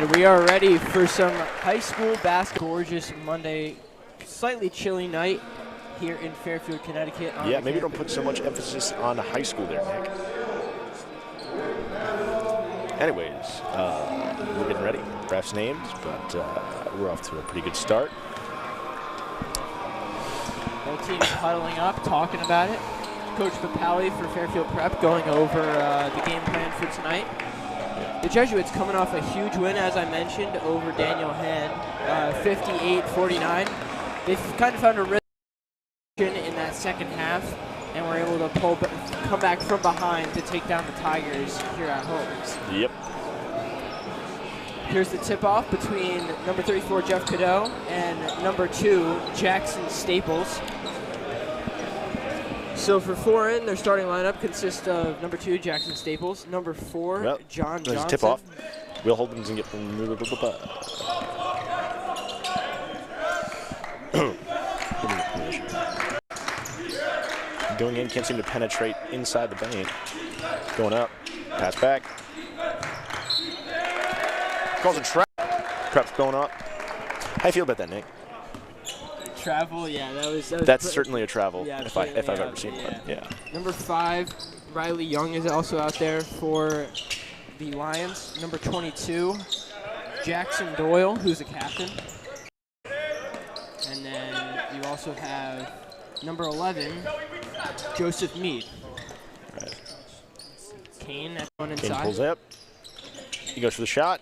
And we are ready for some high school basketball. Gorgeous Monday, slightly chilly night here in Fairfield, Connecticut. Yeah, maybe don't put so much emphasis on the high school there, Nick. Anyways, we're getting ready. Refs names, but we're off to a pretty good start. Both teams huddling up, talking about it. Coach Papali for Fairfield Prep going over the game plan for tonight. The Jesuits coming off a huge win, as I mentioned, over Daniel Hand, 58-49. They've kind of found a rhythm in that second half, and were able to come back from behind to take down the Tigers here at home. Yep. Here's the tip-off between number 34, Jeff Cadeau, and number 2, Jackson Staples. So for Foran, their starting lineup consists of number 2, Jackson Staples, number 4, John Johnson. Tip-off. Will Holdens and get going in, can't seem to penetrate inside the paint. Going up, pass back. Calls a trap. Prep's going up. How do you feel about that, Nick? Travel, yeah, that's certainly a travel, yeah, if I've ever seen one. Yeah. Number 5, Riley Young is also out there for the Lions. Number 22, Jackson Doyle, who's a captain. And then you also have number 11, Joseph Mead. Right. Kane, that's one inside. Kane pulls up. He goes for the shot.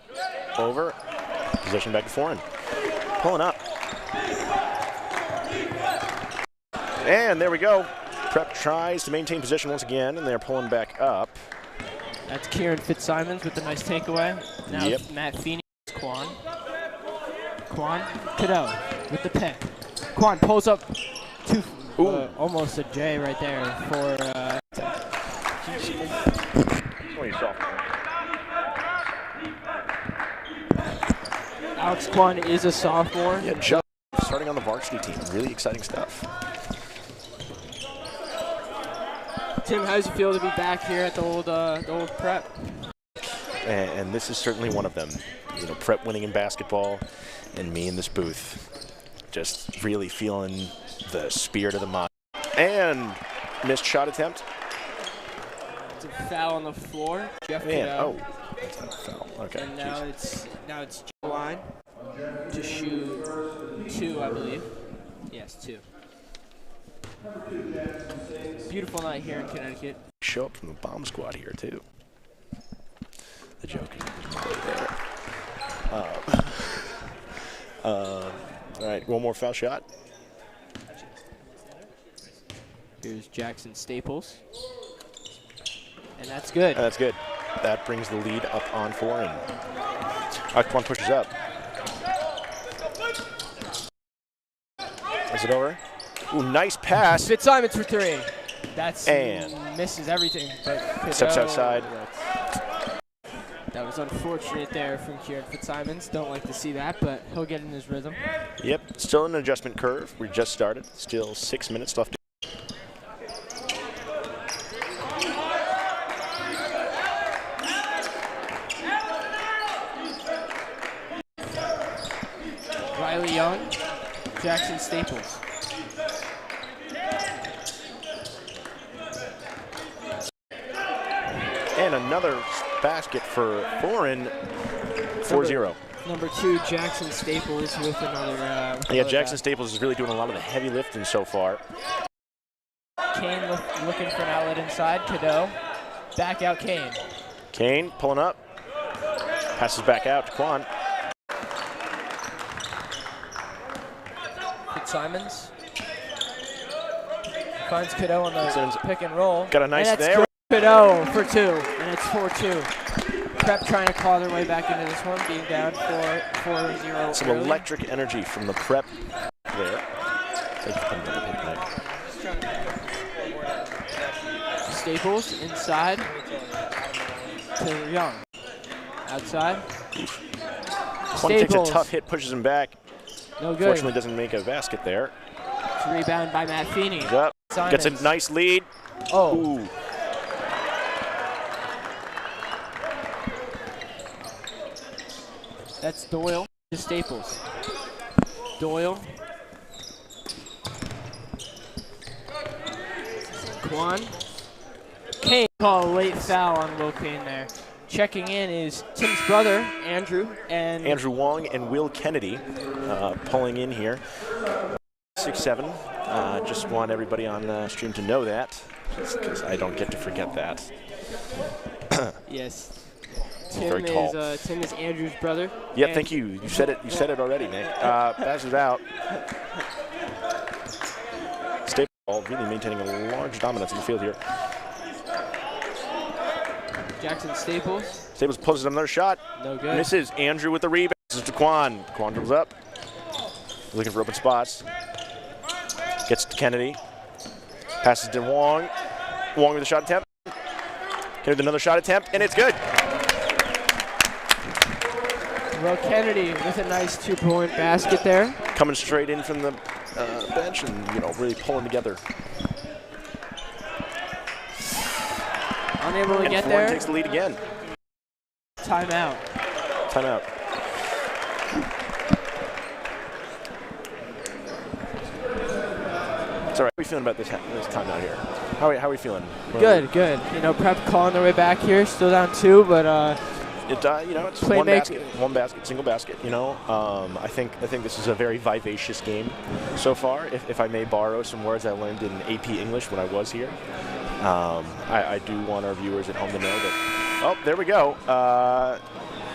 Over. Possession back to Foran. Pulling up. And there we go. Prep tries to maintain possession once again, and they're pulling back up. That's Kieran Fitzsimons with the nice takeaway. Now yep. Matt Feeney. Quan. Cadeau with the pick. Quan pulls up to almost a J right there for Alex Quan is a sophomore. Yeah, just starting on the varsity team. Really exciting stuff. Tim, how does it feel to be back here at the old Prep? And this is certainly one of them. You know, Prep winning in basketball, and me in this booth, just really feeling the spirit of the mind. And missed shot attempt. It's a foul on the floor. Jeff Cadeau. Oh, that's not a foul. Okay. And now it's line to shoot 2, I believe. Yes, 2. Beautiful night here in Connecticut. Show up from the bomb squad here too. The joke is there. All right, one more foul shot. Here's Jackson Staples. And that's good. That's good. That brings the lead up on Foran. Akwan pushes up. Is it over? Ooh, nice pass. Fitzsimons for 3. That's misses everything. But steps outside. That was unfortunate there from Kieran Fitzsimons. Don't like to see that, but he'll get in his rhythm. Yep, still an adjustment curve. We just started. Still 6 minutes left. Riley Young, Jackson Staples. And another basket for Foran, 4-0. Number 2, Jackson Staples with another. Jackson Staples is really doing a lot of the heavy lifting so far. Kane looking for an outlet inside. Cadeau. Back out Kane. Kane pulling up. Passes back out to Quan. Fitzsimons. Finds Cadeau on the pick and roll. Got a nice there. Cadeau for 2, and it's 4-2. Prep trying to claw their way back into this one, being down 4-0. Some electric energy from the Prep there. Staples inside to Young. Outside. One takes a tough hit, pushes him back. No good. Fortunately doesn't make a basket there. It's a rebound by Matt Feeney. Up. Gets a nice lead. Oh. Ooh. That's Doyle to Staples. Doyle. Quan. Kane call a late foul on Will Kane there. Checking in is Tim's brother, Andrew. And Andrew Wong and Will Kennedy pulling in here. 6'7". Just want everybody on the stream to know that, because I don't get to forget that. Yes. Very tall. Tim is Andrew's brother. Yeah, thank you. You said it. You said it already, Nick. Pass it out. Staples really maintaining a large dominance in the field here. Jackson Staples. Staples pulls another shot. No good. Misses. Andrew with the rebound. This is to Quan. Quan dribbles up. Looking for open spots. Gets to Kennedy. Passes to Wong. Wong with a shot attempt. Kennedy with another shot attempt, and it's good. Well, Kennedy with a nice 2-point basket there. Coming straight in from the bench and, really pulling together. Unable to get Foran there. Takes the lead again. Timeout. Timeout. It's all right. How are we feeling about this timeout here? How are we feeling? Good. Prep calling their way back here. Still down 2, but it's one basket, single basket. I think this is a very vivacious game so far. If I may borrow some words I learned in AP English when I was here, I do want our viewers at home to know that. Oh, there we go.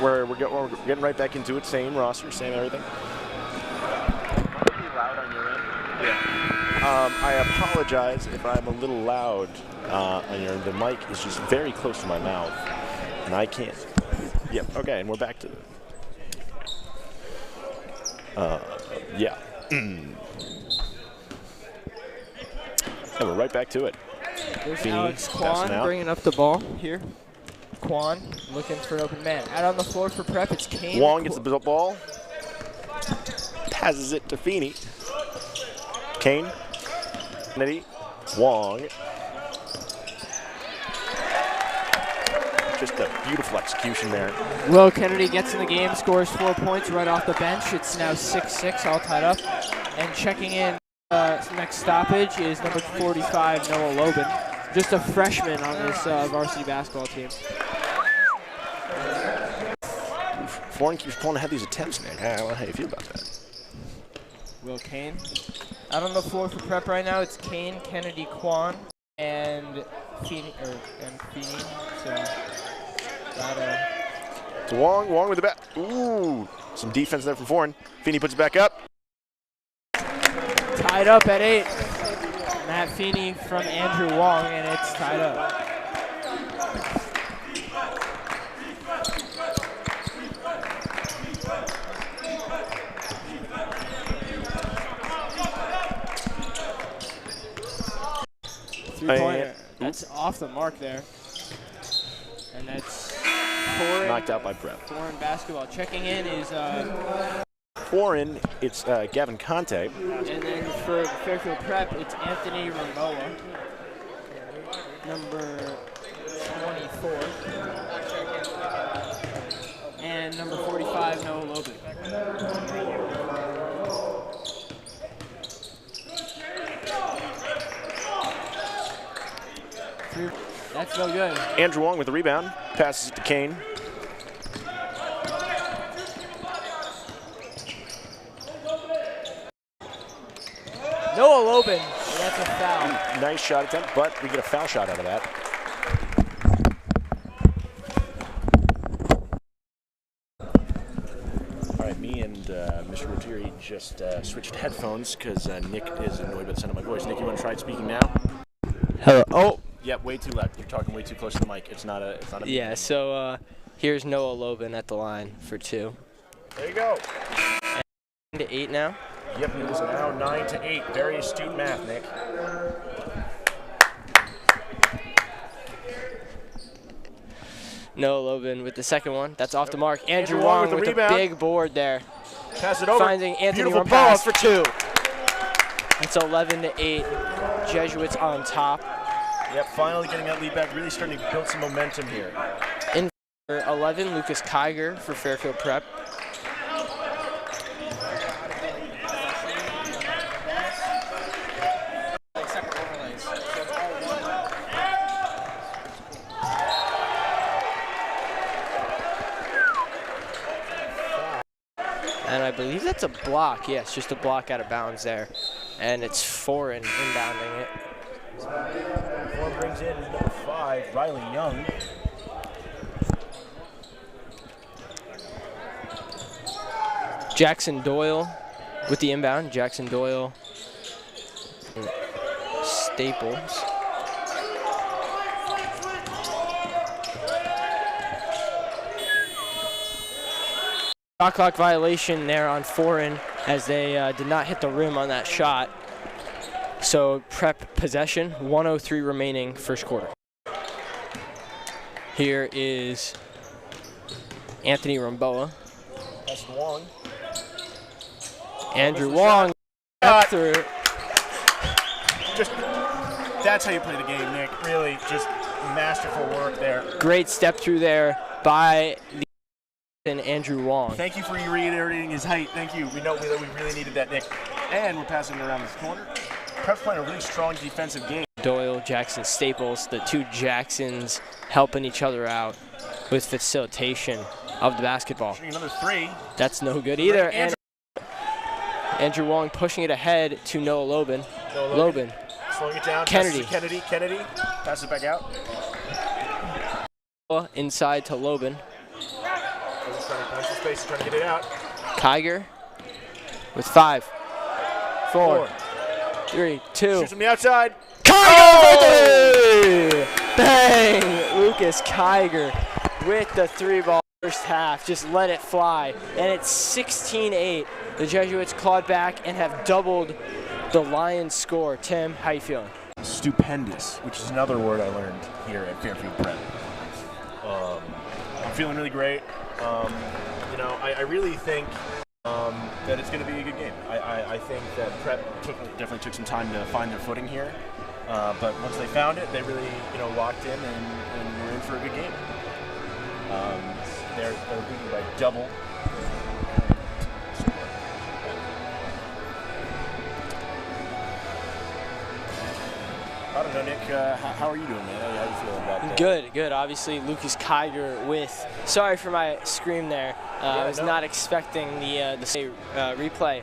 We're getting right back into it. Same roster, same everything. Pretty loud on your end. Yeah. I apologize if I'm a little loud on your end. The mic is just very close to my mouth, and I can't. Yep. Okay, and we're back to. Yeah. And we're right back to it. There's Feeney Alex Quan bringing up the ball here. Quan looking for an open man. Out on the floor for Prep, it's Kane. Wong gets the ball. Passes it to Feeney. Kane. Kennedy. Wong. Just a beautiful execution there. Will Kennedy gets in the game, scores 4 points right off the bench. It's now 6-6, all tied up. And checking in next stoppage is number 45, Noah Lobin. Just a freshman on this varsity basketball team. Foran keeps pulling ahead these attempts, man. How do you feel about that? Will Kane. Out on the floor for Prep right now, it's Kane, Kennedy, Quan, and Feeney. So Wong with the bat. Ooh, some defense there from Foran. Feeney puts it back up. Tied up at 8. Matt Feeney from Andrew Wong, and it's tied up. Three-pointer. That's off the mark there. And that's Foran. Knocked out by Prep. Foran basketball. Checking in is Foran, it's Gavin Conte. And then for Fairfield Prep, it's Anthony Ramoa, number 24. And number 45, Noah Lobin. That's no good. Andrew Wong with the rebound. Passes it to Kane. Noah Lobin. That's a foul. Nice shot attempt, but we get a foul shot out of that. All right, me and Mr. Rotiri just switched headphones because Nick is annoyed by the sound of my voice. Nick, you want to try speaking now? Hello. Oh. Yeah, way too loud. You're talking way too close to the mic. It's not a. Yeah. So here's Noah Lobin at the line for 2. There you go. 9-8 now. Yep, it is now 9-8. Very astute math, Nick. Noah Lobin with the second one. That's off the mark. Andrew Wong with the big board there. Pass it over. Finding Anthony Beautiful Ramoa pass for 2. It's 11-8. Jesuits on top. Yep, finally getting that lead back. Really starting to build some momentum here. In for 11, Lucas Kiger for Fairfield Prep. that's a block. Yes, just a block out of bounds there. And it's Foran inbounding it. Foran brings in number 5, Riley Young. Jackson Doyle with the inbound. Jackson Doyle. Staples. Shot clock violation there on Foran as they did not hit the rim on that shot. So Prep possession, 1:03 remaining first quarter. Here is Anthony Ramboa. That's Wong. Andrew Wong through. Just that's how you play the game, Nick. Really, just masterful work there. Great step through there by Andrew Wong. Thank you for reiterating his height. Thank you. We know that we really needed that, Nick. And we're passing it around this corner. Prep's playing a really strong defensive game. Doyle, Jackson, Staples, the two Jacksons helping each other out with facilitation of the basketball. Shooting another 3. That's no good either. And Andrew Wong pushing it ahead to Noah Lobin. Lobin. Slowing it down. Kennedy. Kennedy. Pass it back out. Inside to Lobin. Space, trying to get it out. Kiger with 5, 4, 3, 2. Shoots from the outside. Kiger! Bang! Lucas Kiger with the 3-ball first half. Just let it fly. And it's 16-8. The Jesuits clawed back and have doubled the Lions score. Tim, how you feeling? Stupendous, which is another word I learned here at Fairfield Prep. I'm feeling really great. You know, I really think that it's going to be a good game. I think that Prep definitely took some time to find their footing here, but once they found it, they really locked in and were in for a good game. They're beaten by double. I don't know, Nick. How are you doing, man? How are you feeling about that? Good. Obviously, Lucas Kiger with. Sorry for my scream there. I was not expecting the replay.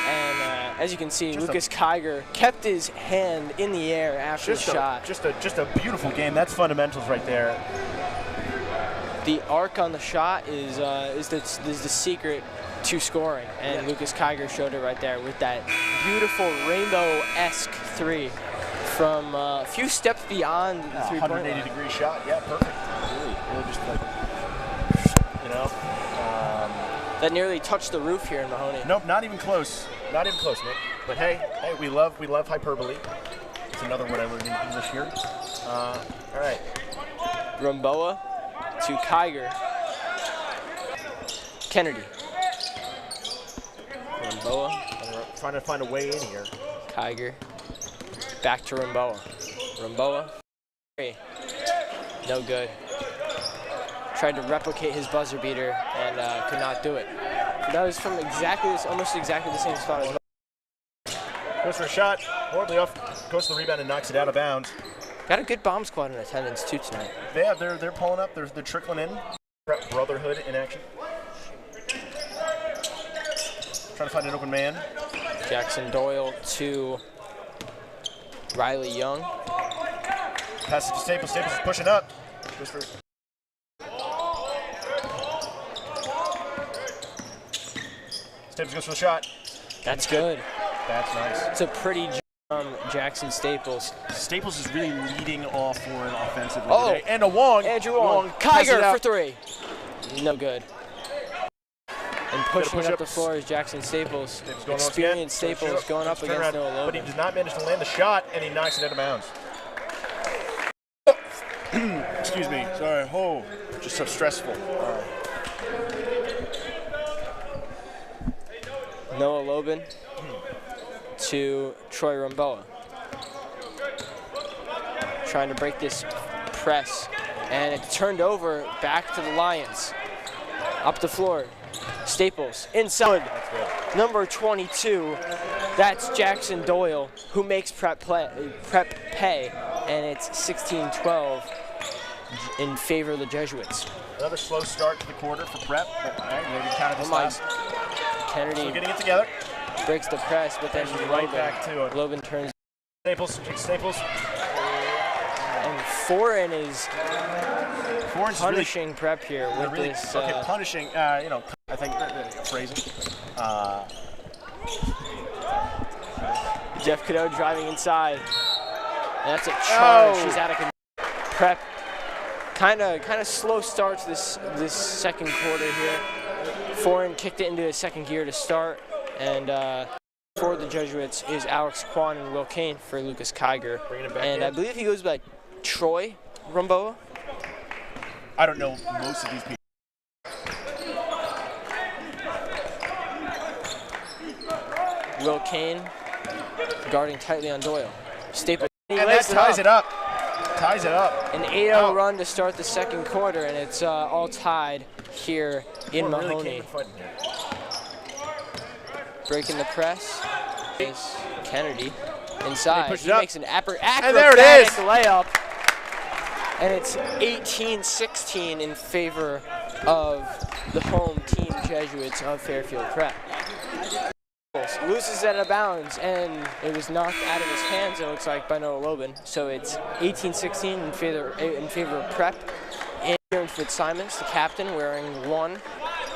And as you can see, Lucas Kiger kept his hand in the air after the shot. Just a beautiful game. That's fundamentals right there. The arc on the shot is the secret to scoring, and Lucas Kiger showed it right there with that beautiful rainbow-esque 3. From a few steps beyond the 3-point line. 180-degree shot, yeah, perfect. Really just like, that nearly touched the roof here in Mahoney. Nope, not even close. Not even close, Nick. But hey, we love hyperbole. It's another word I learned in English here. All right. Ramboa to Kiger. Kennedy. Ramboa. Trying to find a way in here. Kiger. Back to Ramboa. Ramboa. No good. Tried to replicate his buzzer beater and could not do it. That was from almost exactly the same spot as well. Goes for a shot. Horribly off. Goes to the rebound and knocks it out of bounds. Got a good bomb squad in attendance too tonight. They're pulling up. They're trickling in. Brotherhood in action. Trying to find an open man. Jackson Doyle to Riley Young. Passes to Staples. Staples is pushing up. Goes for. Staples goes for the shot. That's good. That's nice. It's a pretty Jackson Staples. Staples is really leading off for an offensively today. And a Wong. Andrew Wong. Kiger for 3. No good. And pushing up the floor is Jackson Staples. Experienced Staples going up against Noah Logan. But he does not manage to land the shot, and he knocks it out of bounds. Excuse me. Sorry. Oh, just so stressful. Noah Lobin to Troy Ramboa. Trying to break this press, and it's turned over back to the Lions. Up the floor. Staples inside. Number 22. That's Jackson Doyle, who makes Prep pay, and it's 16-12 in favor of the Jesuits. Another slow start to the quarter for Prep. They counted this last. Kennedy Still getting it together. breaks the press, but then Right back to it. Lobin turns. Staples. And Foran is Foran's punishing Prep here with really, this. okay, punishing, you know, I think phrasing. Jeff Cadeau driving inside. And that's a charge. She's out of control. Prep. Kind of slow start to this second quarter here. Foran kicked it into a second gear to start, and for the Jesuits is Alex Kwan and Will Kane for Lucas Kiger. And I believe he goes by Troy Rumboa. I don't know most of these people. Will Kane guarding tightly on Doyle. Staples. And that ties it up. Ties it up. An 8-0 run to start the second quarter, and it's all tied here in Mahoney. Breaking the press is Kennedy inside. He makes an acrobatic layup, and it's 18-16 in favor of the home team Jesuits of Fairfield Prep. Loses it out of bounds, and it was knocked out of his hands, it looks like, by Noah Lobin. So it's 18-16 in favor of Prep. And Kieran Fitzsimons, the captain, wearing 1.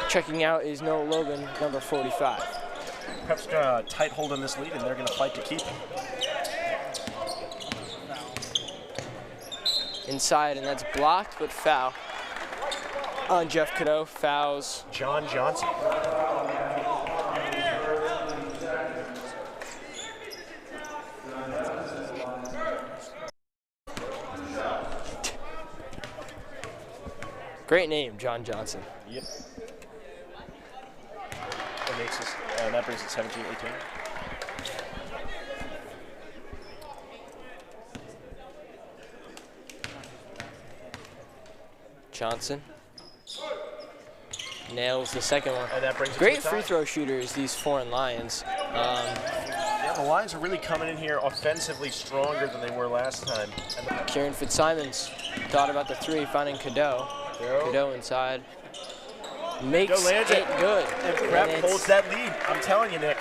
Checking out is Noah Lobin, number 45. Prep's got a tight hold on this lead, and they're going to fight to keep it. Inside, and that's blocked, but foul on Jeff Cadeau. Fouls John Johnson. Great name, John Johnson. Yep. That brings it 17-18. Johnson nails the second one. And that brings Great free throw shooters, these Foran Lions. Yeah, the Lions are really coming in here offensively stronger than they were last time. Kieran Fitzsimons thought about the 3, finding Cadeau. Cadeau inside. Makes it good. And Prep holds that lead. I'm telling you, Nick.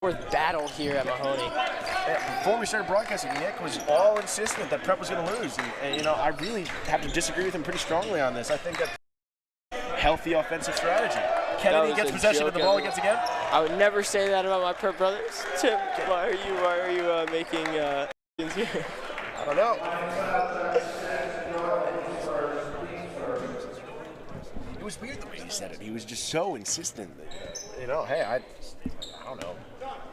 Fourth battle here at Mahoney. Before we started broadcasting, Nick was all insistent that Prep was going to lose. And, you know, I really have to disagree with him pretty strongly on this. I think that's healthy offensive strategy. Kennedy gets possession of the ball again. I would never say that about my Prep brothers. Tim, why are you making here? I don't know. It was weird the way he said it. He was just so insistent that, you know, hey, I don't know.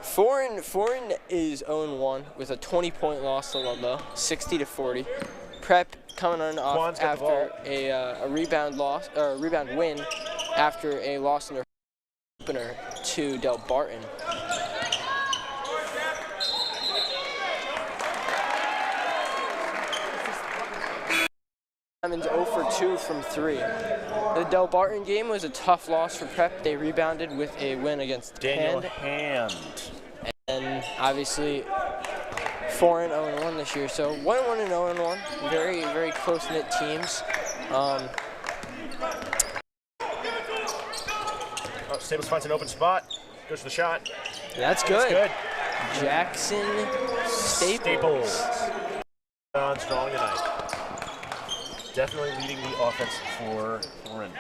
Foran is 0-1 with a 20-point loss to Ludlow, 60-40. Prep coming on off after a rebound win after a loss in their opener to Del Barton. Simon's 0 for 2 from 3. The Del Barton game was a tough loss for Prep. They rebounded with a win against Daniel Hand. And obviously, Foran 0-1 this year. So 1-1 and 0-1. Very, very close-knit teams. Staples finds an open spot. Goes for the shot. That's good. That's good. Jackson Staples. On strong tonight. Definitely leading the offense for Foran.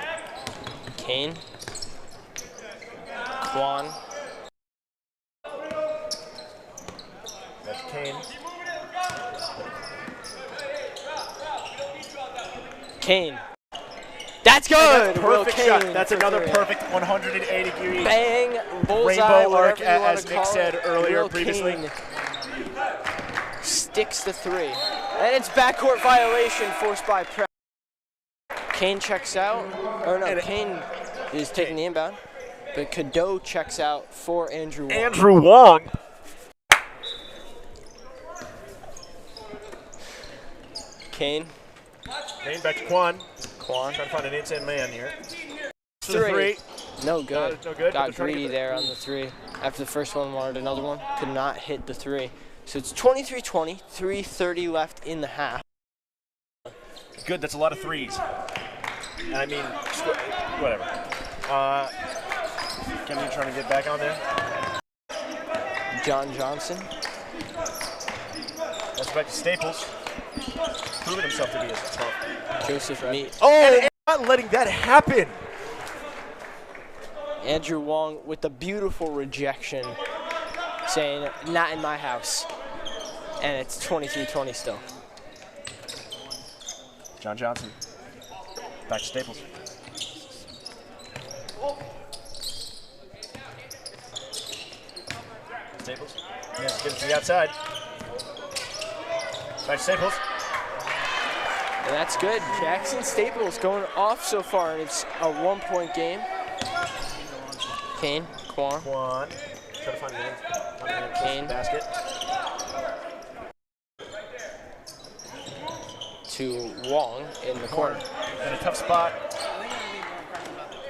Kane. Kwan. That's Kane. Kane. That's good. That's perfect shot. That's another perfect 180-degree bang, bullseye, rainbow arc, as Nick said said earlier previously. Kane sticks the 3, and it's backcourt violation forced by Prep. Kane checks out. Or no, Kane is taking the inbound, but Cadeau checks out for Andrew Wong. Andrew Wong. Kane. Kane back to Kwan. Kwan. Trying to find an inside man here. 3. No good. No good. Got greedy there on the 3. After the first one, wanted another one. Could not hit the 3. So it's 23-20. 3:30 left in the half. Good. That's a lot of threes. I mean, whatever. Kennedy trying to get back on there. John Johnson. That's back to Staples. Proving himself to be as tough. Joseph Meat. Oh, and not letting that happen. Andrew Wong with the beautiful rejection, saying, not in my house. And it's 23-20 still. John Johnson. Back to Staples. Staples. Yes, get it to the outside. Back to Staples. And that's good. Jackson Staples going off so far, and it's a 1-point game. Kane, Quan. Try to find the Kane. Basket. To Wong in the corner. In a tough spot.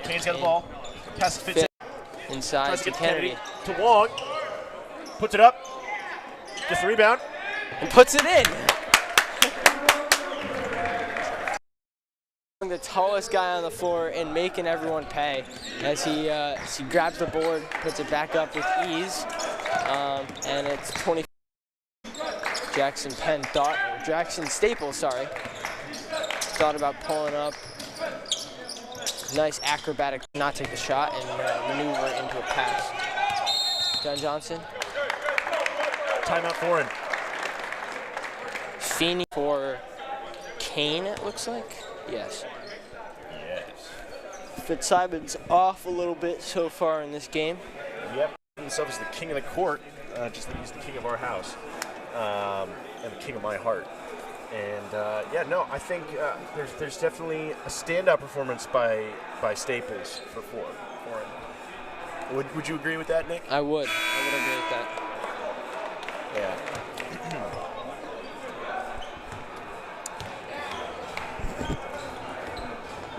Kane's got the ball. Pass fits in. Inside Tries to to get Kennedy. To Wong. Puts it up. Gets the rebound. And puts it in. The tallest guy on the floor and making everyone pay as he grabs the board, puts it back up with ease, and it's 20. Jackson Staples, thought about pulling up. Nice acrobatic, not take the shot and maneuver into a pass. John Johnson. Timeout Foran. Feeney for Kane, it looks like. Yes. Fitzsimon's off a little bit so far in this game. Yep. Himself as the king of the court, just that he's the king of our house, and the king of my heart. And I think there's definitely a standout performance by Staples for Foran. Would you agree with that, Nick? I would agree with that. Yeah.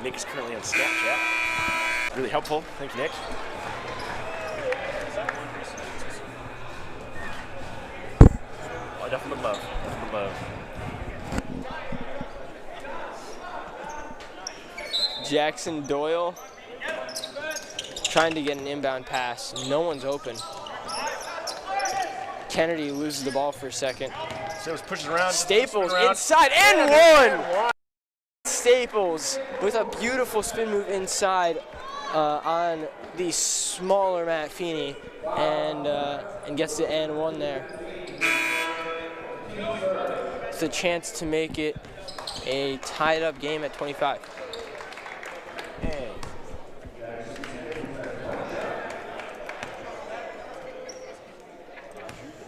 Nick is currently on Snapchat. Really helpful. Thank you, Nick. Oh, definitely love. Jackson Doyle trying to get an inbound pass. No one's open. Kennedy loses the ball for a second. Staples pushes around. Staples inside and one! Staples with a beautiful spin move inside on the smaller Matt Feeney and gets the and one there. It's a chance to make it a tied up game at 25.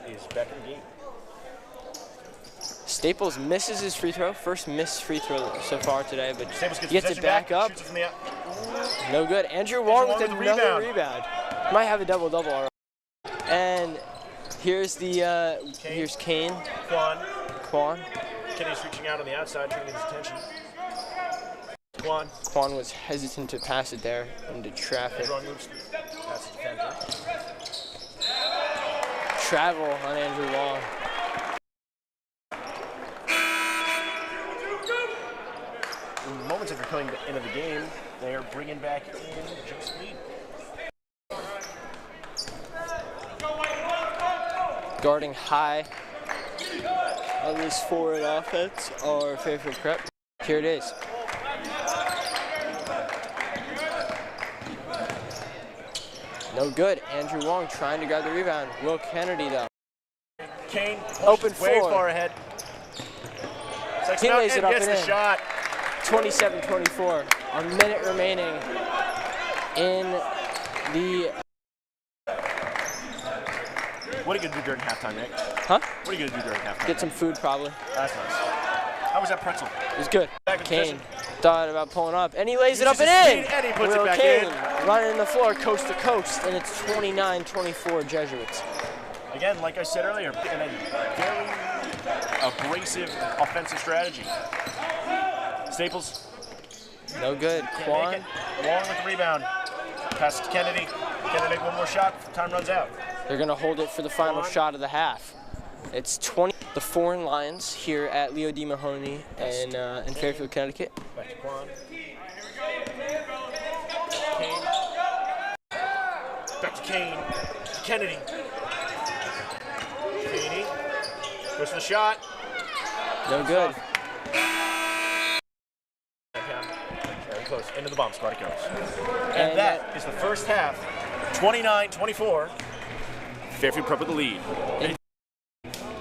He's back in the game. Staples misses his free throw. First missed free throw so far today, but Staples gets it back up. Shoots it from the No good. Andrew Wong with another rebound. Might have a double-double already. And here's here's Kane. Quan. Kennedy's reaching out on the outside, trying to get his attention. Quan was hesitant to pass it there into traffic. Wrong moves. Pass it to Kendrick. Travel on Andrew Wong. Moments after coming into the game, they are bringing back in Joseph Mead. Guarding high on this forward offense or Fairfield Prep. Here it is. No good. Andrew Wong trying to grab the rebound. Will Kennedy though. Kane open way floor. far ahead. He lays it up gets and the in. shot. 27-24. A minute remaining in the. What are you gonna do during halftime, Nick? Huh? What are you gonna do during halftime? Get some food probably. That's nice. How was that pretzel? It was good. Back in Kane position. thought about pulling up, and he lays it up Uses and his in. speed, and he puts Will it back Kane in. running the floor coast to coast, and it's 29-24 Jesuits. Again, like I said earlier, in a very abrasive offensive strategy. Staples. No good. Can't Quan. make it. Wong with the rebound. Pass it to Kennedy. Can they make one more shot before time runs out? They're going to hold it for the final Quan. shot of the half. It's 20. The Foran Lions here at Leo D. Mahoney in Fairfield, Connecticut. Back to Quan. Kane. Kennedy. Cheney. Goes for the shot. No good. Very close. Into the bomb squad it goes. And And that is the first half. 29-24. Fairfield Prep with the lead.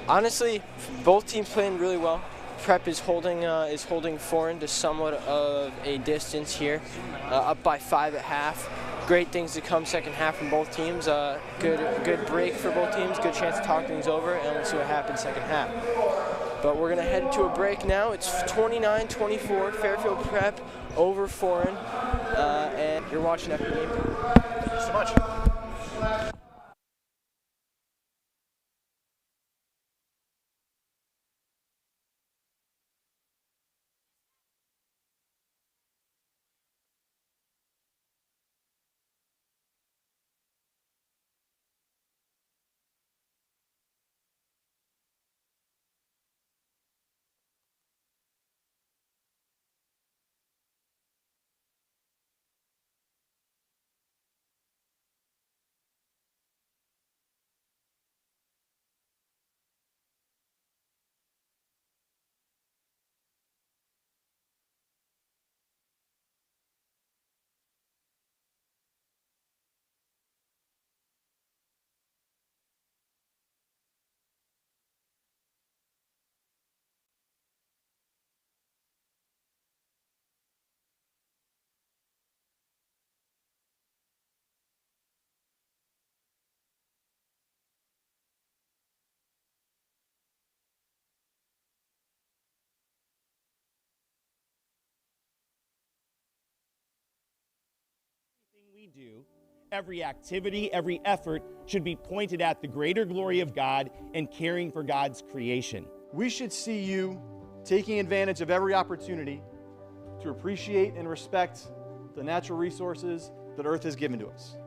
Honestly, both teams playing really well. Prep is holding Foran to somewhat of a distance here, up by 5 at half. Great things to come second half from both teams. Good break for both teams. Good chance to talk things over, and we'll see what happens second half. But we're gonna head into a break now. It's 29-24. Fairfield Prep over Foran, and you're watching FP Game. Thank you so much. We do, every activity, every effort should be pointed at the greater glory of God and caring for God's creation. We should see you taking advantage of every opportunity to appreciate and respect the natural resources that Earth has given to us.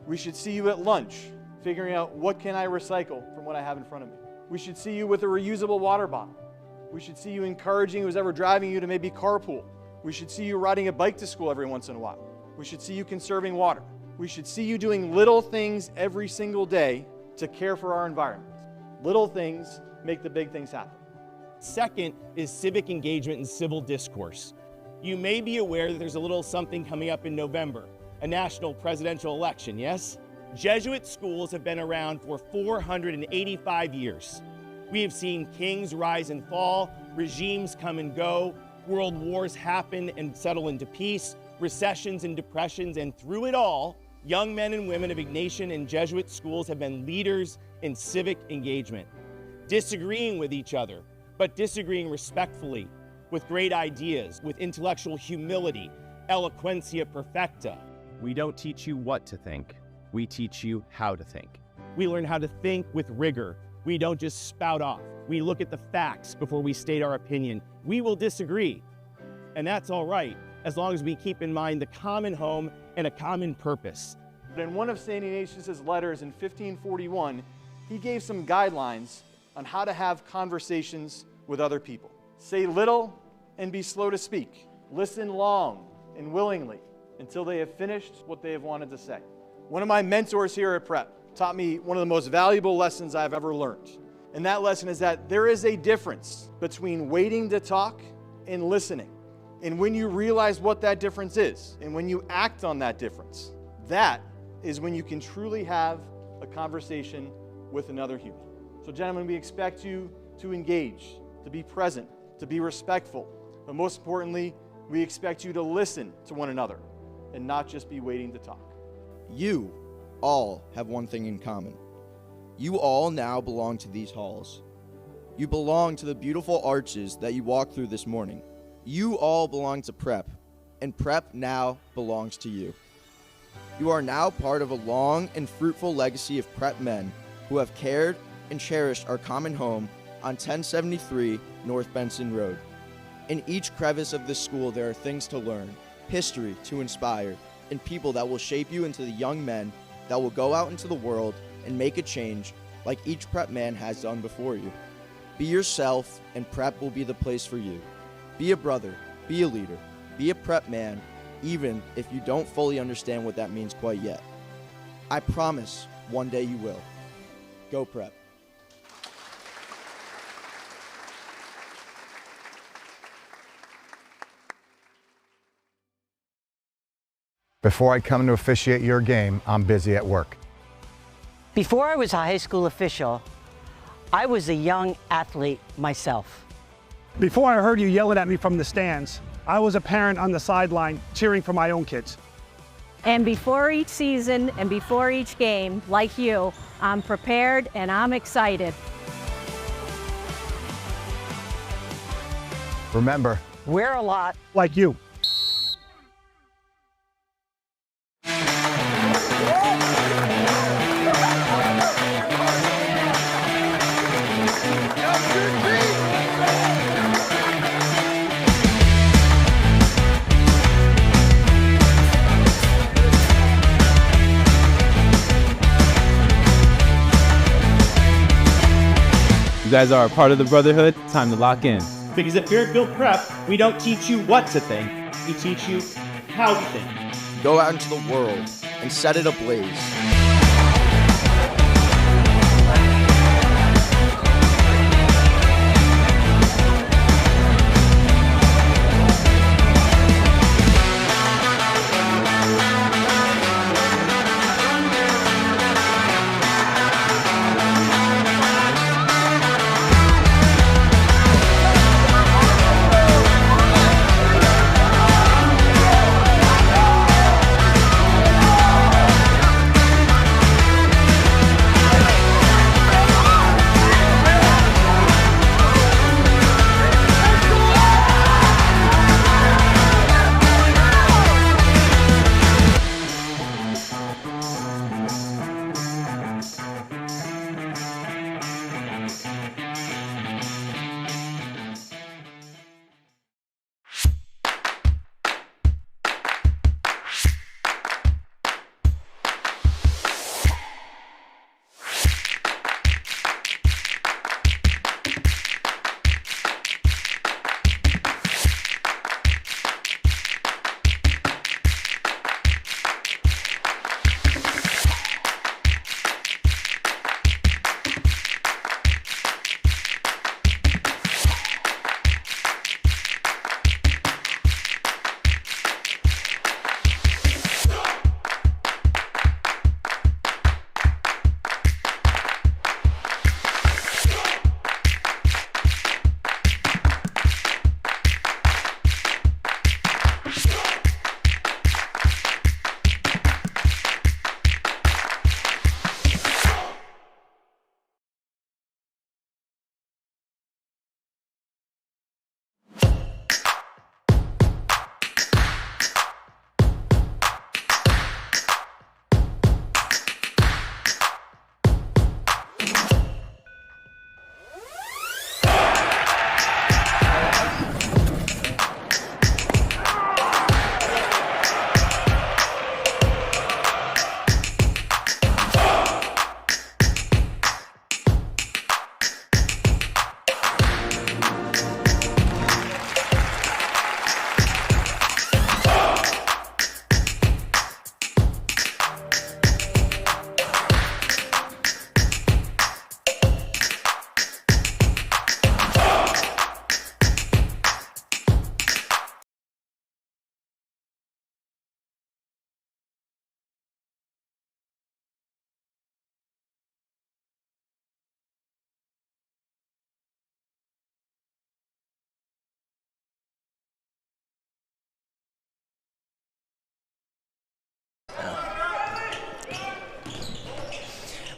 We should see you at lunch figuring out what can I recycle from what I have in front of me. We should see you with a reusable water bottle. We should see you encouraging who's ever driving you to maybe carpool. We should see you riding a bike to school every once in a while. We should see you conserving water. We should see you doing little things every single day to care for our environment. Little things make the big things happen. Second is civic engagement and civil discourse. You may be aware that there's a little something coming up in November, a national presidential election, yes? Jesuit schools have been around for 485 years. We have seen kings rise and fall, regimes come and go, world wars happen and settle into peace, recessions and depressions, and through it all, young men and women of Ignatian and Jesuit schools have been leaders in civic engagement, disagreeing with each other, but disagreeing respectfully, with great ideas, with intellectual humility, eloquentia perfecta. We don't teach you what to think, we teach you how to think. We learn how to think with rigor. We don't just spout off. We look at the facts before we state our opinion. We will disagree, and that's all right, as long as we keep in mind the common home and a common purpose. In one of St. Ignatius' letters in 1541, he gave some guidelines on how to have conversations with other people. Say little and be slow to speak. Listen long and willingly until they have finished what they have wanted to say. One of my mentors here at Prep taught me one of the most valuable lessons I've ever learned. And that lesson is that there is a difference between waiting to talk and listening. And when you realize what that difference is, and when you act on that difference, that is when you can truly have a conversation with another human. So gentlemen, we expect you to engage, to be present, to be respectful, but most importantly, we expect you to listen to one another and not just be waiting to talk. You all have one thing in common. You all now belong to these halls. You belong to the beautiful arches that you walked through this morning. You all belong to Prep, and Prep now belongs to you. You are now part of a long and fruitful legacy of Prep men who have cared and cherished our common home on 1073 North Benson Road. In each crevice of this school there are things to learn, history to inspire, and people that will shape you into the young men that will go out into the world and make a change like each Prep man has done before you. Be yourself, and Prep will be the place for you. Be a brother, be a leader, be a Prep man, even if you don't fully understand what that means quite yet. I promise one day you will. Go Prep. Before I come to officiate your game, I'm busy at work. Before I was a high school official, I was a young athlete myself. Before I heard you yelling at me from the stands, I was a parent on the sideline cheering for my own kids. And before each season and before each game, like you, I'm prepared and I'm excited. Remember, We're a lot. Like you. You guys are a part of the brotherhood. Time to lock in. Because at Fairfield Prep, we don't teach you what to think, we teach you how to think. Go out into the world and set it ablaze.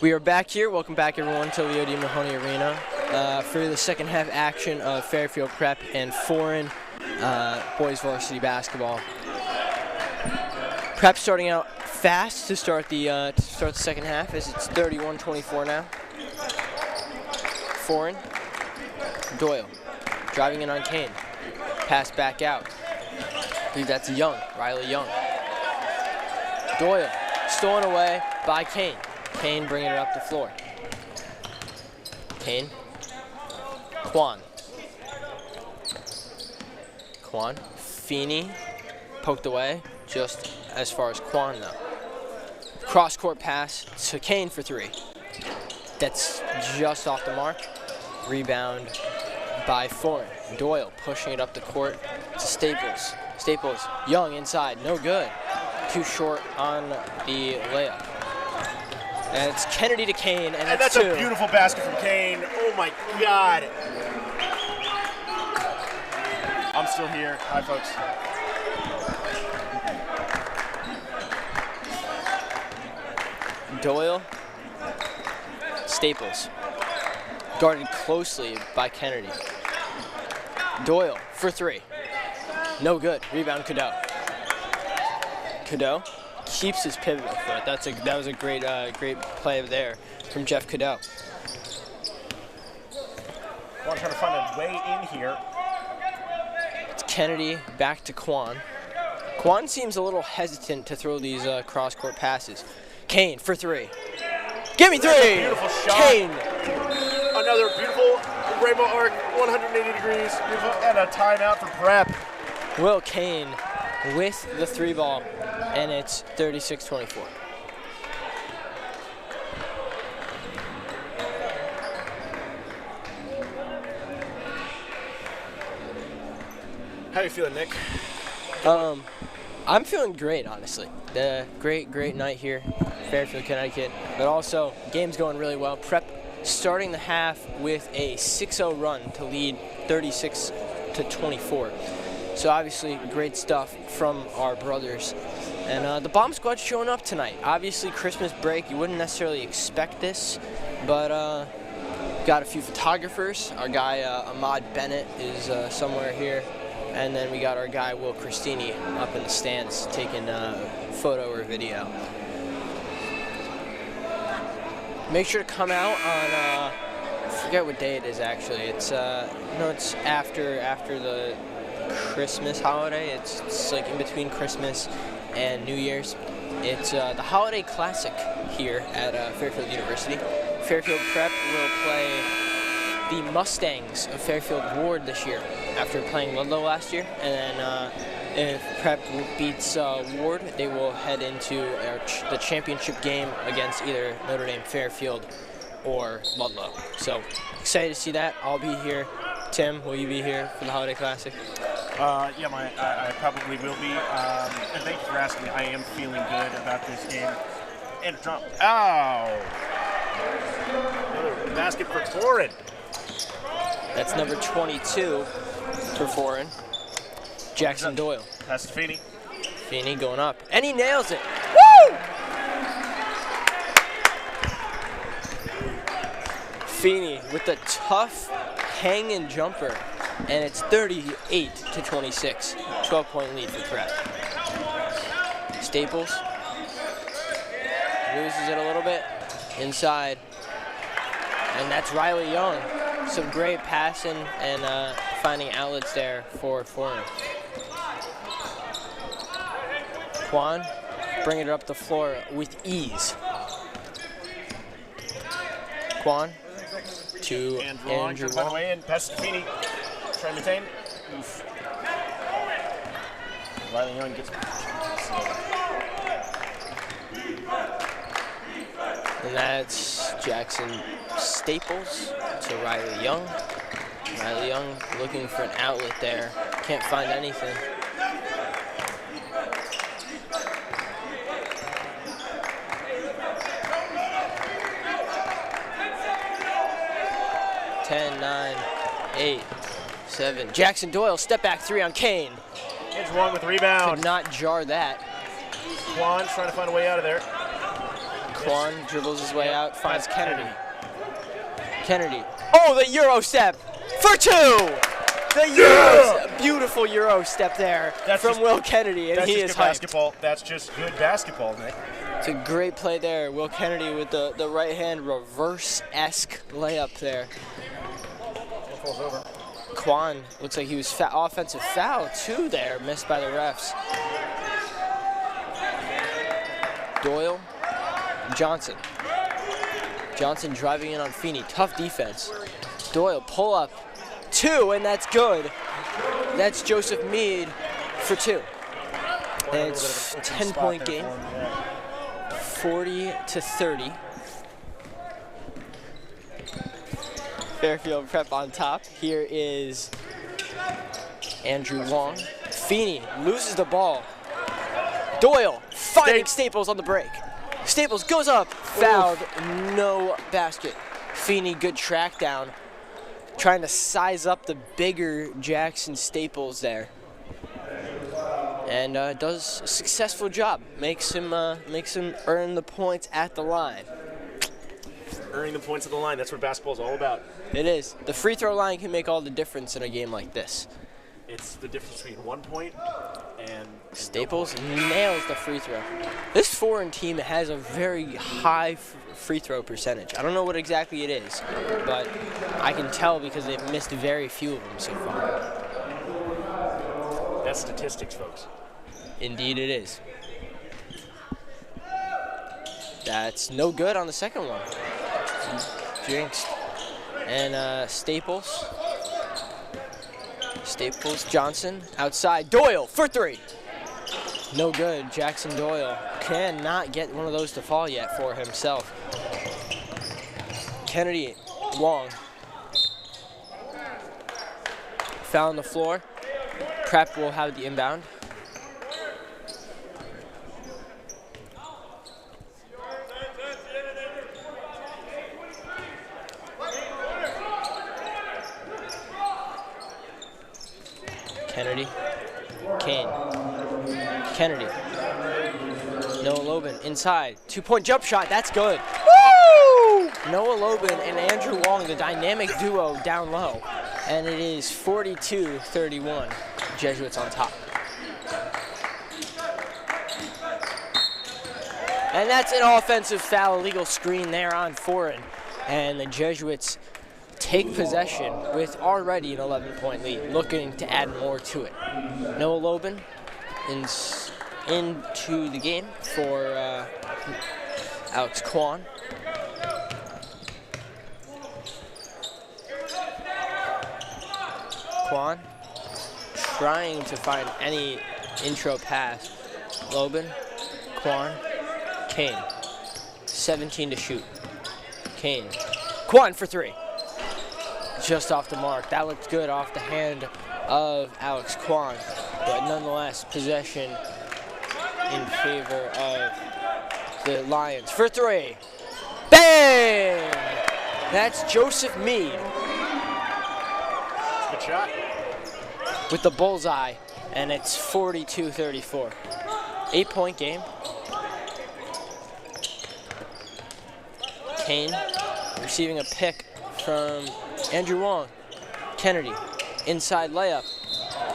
We are back here. Welcome back, everyone, to Leody Mahoney Arena for the second half action of Fairfield Prep and Foran boys varsity basketball. Prep starting out fast to start the second half, as it's 31-24 now. Foran, Doyle, driving in on Kane. Pass back out. I believe that's Young, Riley Young. Doyle, stolen away by Kane. Kane bringing it up the floor. Kane. Quan. Feeney poked away just as far as Quan though. Cross-court pass to Kane for 3. That's just off the mark. Rebound by Foran. Doyle pushing it up the court to Staples. Staples, Young inside, no good. Too short on the layup. And it's Kennedy to Kane, and that's two. a beautiful basket from Kane. Oh my God. I'm still here. Hi, folks. Doyle, Staples, guarded closely by Kennedy. Doyle for 3, no good. Rebound Cadeau. Cadeau keeps his pivot foot. That was a great play there from Jeff Cadeau. Trying to find a way in here. It's Kennedy back to Quan. Quan seems a little hesitant to throw these cross-court passes. Kane for 3. Give me 3! Beautiful shot. Kane. Another beautiful rainbow arc, 180 degrees, beautiful, and a timeout for Prep. Will Kane with the 3 ball, and it's 36-24. How you feeling, Nick? I'm feeling great, honestly. Great night here, Fairfield, Connecticut. But also, game's going really well. Prep starting the half with a 6-0 run to lead 36-24. So obviously, great stuff from our brothers. And the Bomb Squad's showing up tonight. Obviously, Christmas break, you wouldn't necessarily expect this, but got a few photographers. Our guy Ahmad Bennett is somewhere here. And then we got our guy, Will Christini, up in the stands taking photo or video. Make sure to come out on, I forget what day it is actually. It's it's after the Christmas holiday. It's like in between Christmas and New Year's. It's the Holiday Classic here at Fairfield University. Fairfield Prep will play the Mustangs of Fairfield Ward this year after playing Ludlow last year. And then if Prep beats Ward, they will head into the championship game against either Notre Dame, Fairfield, or Ludlow. So excited to see that. I'll be here. Tim, will you be here for the Holiday Classic? Yeah, I probably will be. And thank you for asking. I am feeling good about this game. And drop. Ow! Another basket for Foran. That's number 22 for Foran. Jackson Doyle. Pass to Feeney. Feeney going up. And he nails it. Woo! Feeney with the tough hang-in jumper. And it's 38-26. 12-point lead for Prep. Staples loses it a little bit. Inside. And that's Riley Young. Some great passing and finding outlets there for Foran. Quan bringing it up the floor with ease. Quan to Andrew Long. Away in. Pass to Feeney. Try to maintain. Oof. Riley Young gets. And that's Jackson Staples to Riley Young. Riley Young looking for an outlet there. Can't find anything. Ten, 9, 8, 7. Jackson Doyle, step back 3 on Kane. It's wrong with the rebound. Could not jar that. Quan trying to find a way out of there. Quan dribbles his way out, finds Kennedy. Kennedy. Oh, the Euro step for 2! The Euro, beautiful Euro step there from Will Kennedy, and he is hyped. Basketball. That's just good basketball, Nick. It's a great play there. Will Kennedy with the right hand reverse-esque layup there. Falls over. Quan looks like he was offensive foul too there, missed by the refs. Doyle, Johnson. Johnson driving in on Feeney. Tough defense. Doyle pull up 2, and that's good. That's Joseph Meade for 2. And it's a 10-point game 40-30. Fairfield Prep on top. Here is Andrew Wong. Feeney loses the ball. Doyle finding Staples on the break. Staples goes up, fouled, no basket. Feeney, good track down. Trying to size up the bigger Jackson Staples there. And does a successful job. Makes him earn the points at the line. Earning the points at the line, that's what basketball's all about. It is. The free throw line can make all the difference in a game like this. It's the difference between 1 point and Staples nails the free throw. This Foran team has a very high free throw percentage. I don't know what exactly it is, but I can tell because they've missed very few of them so far. That's statistics, folks. Indeed it is. That's no good on the second one. Jinxed. And Staples, Johnson, outside. Doyle for three. No good. Jackson Doyle cannot get one of those to fall yet for himself. Kennedy, Wong. Foul on the floor. Prep will have the inbound. Kennedy, Kane, Kennedy, Noah Lobin inside, 2-point jump shot, that's good. Woo! Noah Lobin and Andrew Wong, the dynamic duo down low. And it is 42-31, Jesuits on top. And that's an offensive foul, illegal screen there on Foran. And the Jesuits take possession with already an 11-point lead, looking to add more to it. Noah Lobin into the game for Alex Kwan. Kwan trying to find any intro pass. Lobin, Kwan, Kane. 17 to shoot. Kane. Kwan for three. Just off the mark. That looked good off the hand of Alex Kwan, but nonetheless, possession in favor of the Lions. For three. Bang! That's Joseph Meade. Good shot. With the bullseye, and it's 42-34. 8-point game. Kane receiving a pick from Andrew Wong. Kennedy, inside layup.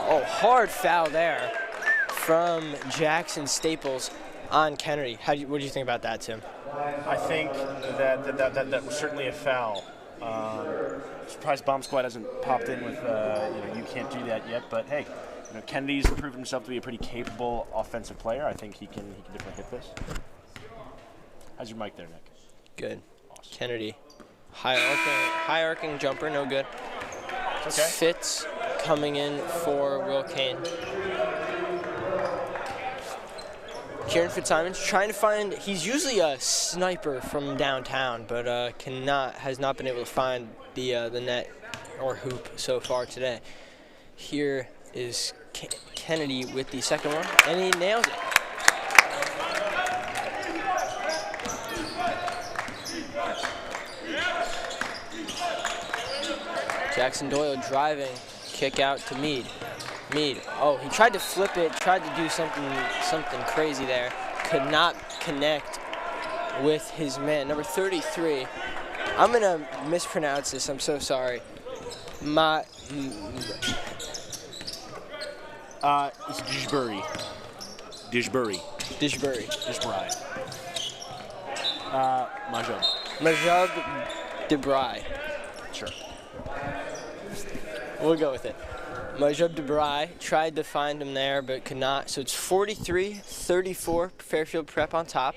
Oh, hard foul there from Jackson Staples on Kennedy. What do you think about that, Tim? I think that was certainly a foul. Surprised Bomb Squad hasn't popped in with you can't do that yet, but hey, Kennedy's proven himself to be a pretty capable offensive player. I think he can definitely hit this. How's your mic there, Nick? Good. Awesome. Kennedy, high arcing jumper, no good. Okay. Fitz coming in for Will Kane. Kieran Fitzsimons trying to find, he's usually a sniper from downtown, but has not been able to find the net or hoop so far today. Here is Kennedy with the second one, and he nails it. Jackson Doyle driving, kick out to Meade. Meade, oh, he tried to flip it, tried to do something crazy there. Could not connect with his man, number 33. I'm gonna mispronounce this, I'm so sorry. It's Dishbury. Majab Debray. Sure. We'll go with it. Majab Debray tried to find him there, but could not. So it's 43-34, Fairfield Prep on top.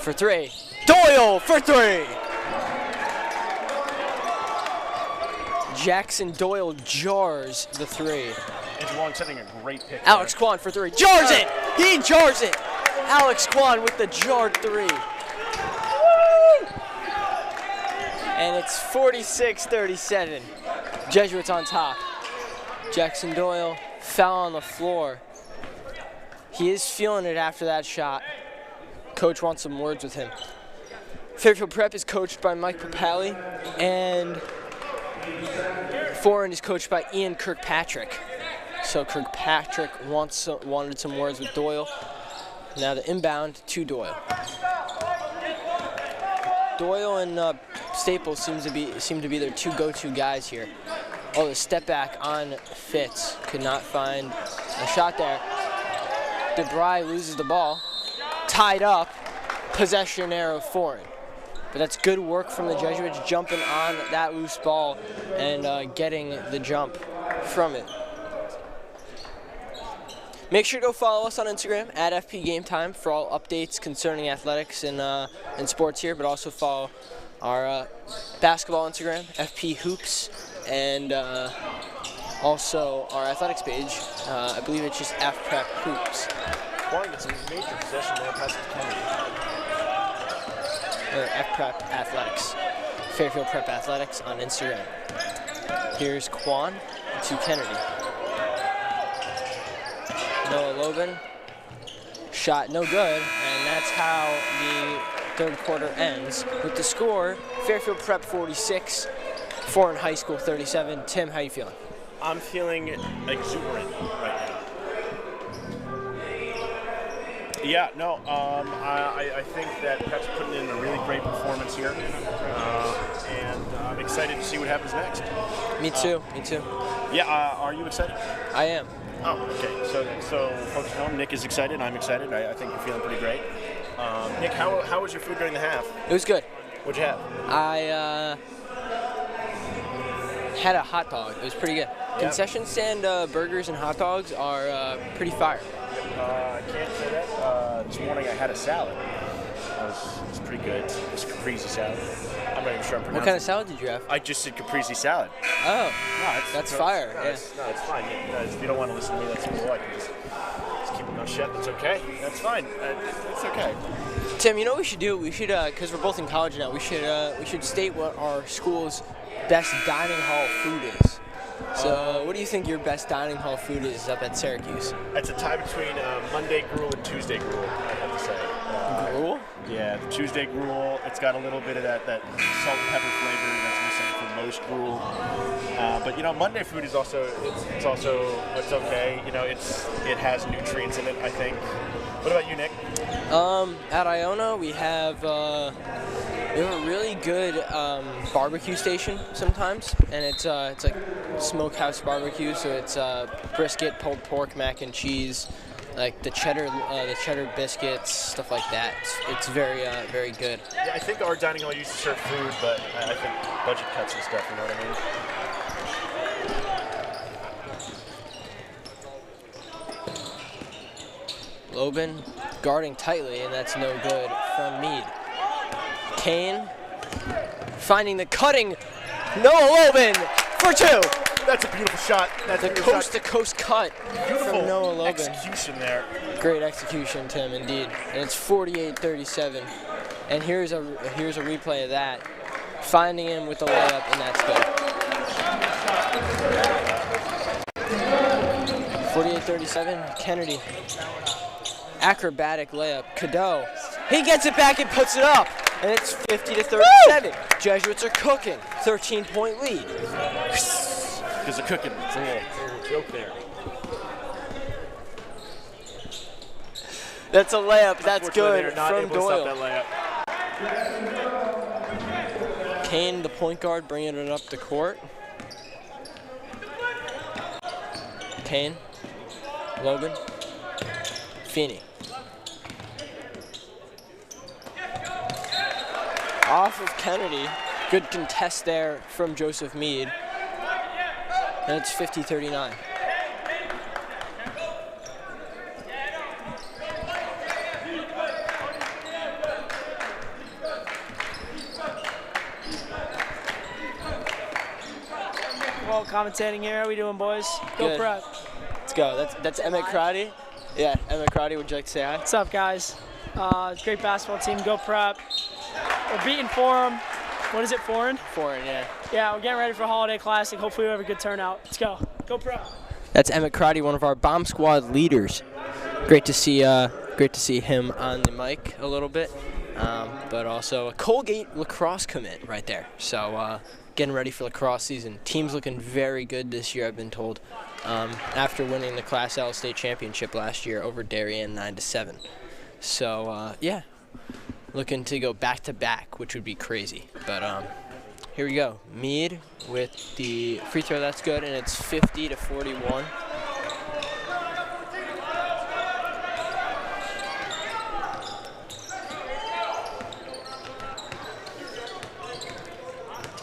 For three. Doyle for three! Jackson Doyle jars the three. Andrew Long setting a great pick. Alex Kwan for three. Jars it! He jars it! Alex Kwan with the jarred three. And it's 46-37. Jesuits on top. Jackson Doyle fell on the floor. He is feeling it after that shot. Coach wants some words with him. Fairfield Prep is coached by Mike Papali, and Foran is coached by Ian Kirkpatrick. So Kirkpatrick wanted some words with Doyle. Now the inbound to Doyle. Doyle and Staples seem to be their two go-to guys here. Oh, the step back on Fitz. Could not find a shot there. DeBry loses the ball. Tied up. Possession error of Foran. But that's good work from the Jesuits, jumping on that loose ball and getting the jump from it. Make sure to go follow us on Instagram at FP Game Time for all updates concerning athletics and sports here, but also follow our basketball Instagram, FP Hoops, and also our athletics page. I believe it's just FPrep Hoops. Warren gets a major possession there, past Kennedy. Or FPrep Athletics. Fairfield Prep Athletics on Instagram. Here's Kwan to Kennedy. Noah Logan. Shot no good, and that's how the third quarter ends. With the score, Fairfield Prep 46, Foran High School 37. Tim, how you feeling? I'm feeling exuberant right now. Yeah, no, I think that Prep's putting in a really great performance here, and I'm excited to see what happens next. Me too, me too. Yeah, are you excited? I am. Oh, okay. So folks at home, Nick is excited. I'm excited. I think you're feeling pretty great. Nick, how was your food during the half? It was good. What'd you have? I had a hot dog. It was pretty good. Yep. Concession stand burgers and hot dogs are pretty fire. I can't say that. This morning I had a salad. It was pretty good. It was caprese salad. I'm not even sure I'm pronouncing it. What kind of salad did you have? I just said caprese salad. Oh, no, that's fire. No, yeah. It's fine. If you don't want to listen to me, that's cool. I can just keep my mouth shut. That's okay. That's fine. It's okay. Tim, you know what we should do? We should, because we're both in college now, we should state what our school's best dining hall food is. So, what do you think your best dining hall food is up at Syracuse? It's a tie between Monday gruel and Tuesday gruel, I have to say. Gruel? Yeah, the Tuesday gruel. It's got a little bit of that salt and pepper flavor that's missing from most gruel. But Monday food is also it's okay. It has nutrients in it, I think. What about you, Nick? At Iona, we have a really good barbecue station sometimes, and it's like smokehouse barbecue. So it's brisket, pulled pork, mac and cheese, like the cheddar biscuits, stuff like that. It's very very good. Yeah, I think our dining hall used to serve food, but I think budget cuts and stuff. You know what I mean? Logan guarding tightly, and that's no good from Meade. Kane finding the cutting. Noah Logan for two. That's a beautiful shot. That's the coast-to-coast cut beautiful from Noah Logan. Execution there. Great execution, Tim, indeed. And it's 48-37. And here's a replay of that. Finding him with the layup, and that's good. 48-37, Kennedy. Acrobatic layup. Cadeau. He gets it back and puts it up. And it's 50-37. Woo! Jesuits are cooking. 13-point lead. Because they're cooking. It's a little joke there. That's a layup. That's good from Doyle. That layup. Kane, the point guard, bringing it up the court. Kane. Logan. Feeney. Off of Kennedy. Good contest there from Joseph Meade. And it's 50-39. Walt commentating here. How we doing, boys? Go Good. Prep. Let's go. That's Emmett Crotty. Yeah, Emmett Crotty, would you like to say hi? What's up, guys? Great basketball team. Go Prep. We're beating Foran. What is it, Foran? Foran, yeah. Yeah, we're getting ready for Holiday Classic. Hopefully we have a good turnout. Let's go. Go Prep. That's Emmett Crotty, one of our bomb squad leaders. Great to see him on the mic a little bit, but also a Colgate lacrosse commit right there. So getting ready for lacrosse season. Team's looking very good this year, I've been told. After winning the Class L state championship last year over Darien 9-7. So yeah, looking to go back to back, which would be crazy. But here we go. Mead with the free throw. That's good, and it's 50-41.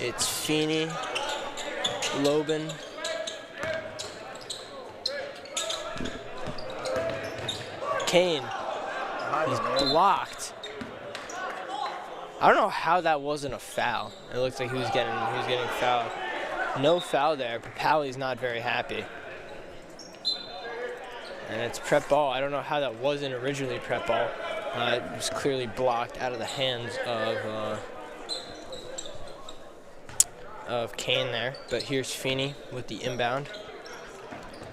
It's Feeney, Lobin, Kane. He's blocked. I don't know how that wasn't a foul. It looks like he was getting fouled. No foul there, but Pally's not very happy. And it's prep ball. I don't know how that wasn't originally prep ball. It was clearly blocked out of the hands of Kane there. But here's Feeney with the inbound.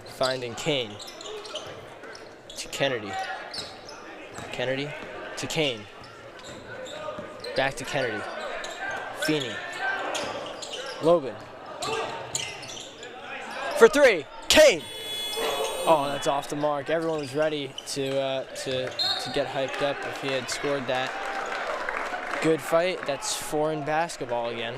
Finding Kane. To Kennedy. Kennedy to Kane. Back to Kennedy. Feeney. Logan. For three. Kane. Oh, that's off the mark. Everyone was ready to get hyped up if he had scored that. Good fight. That's Foran basketball again.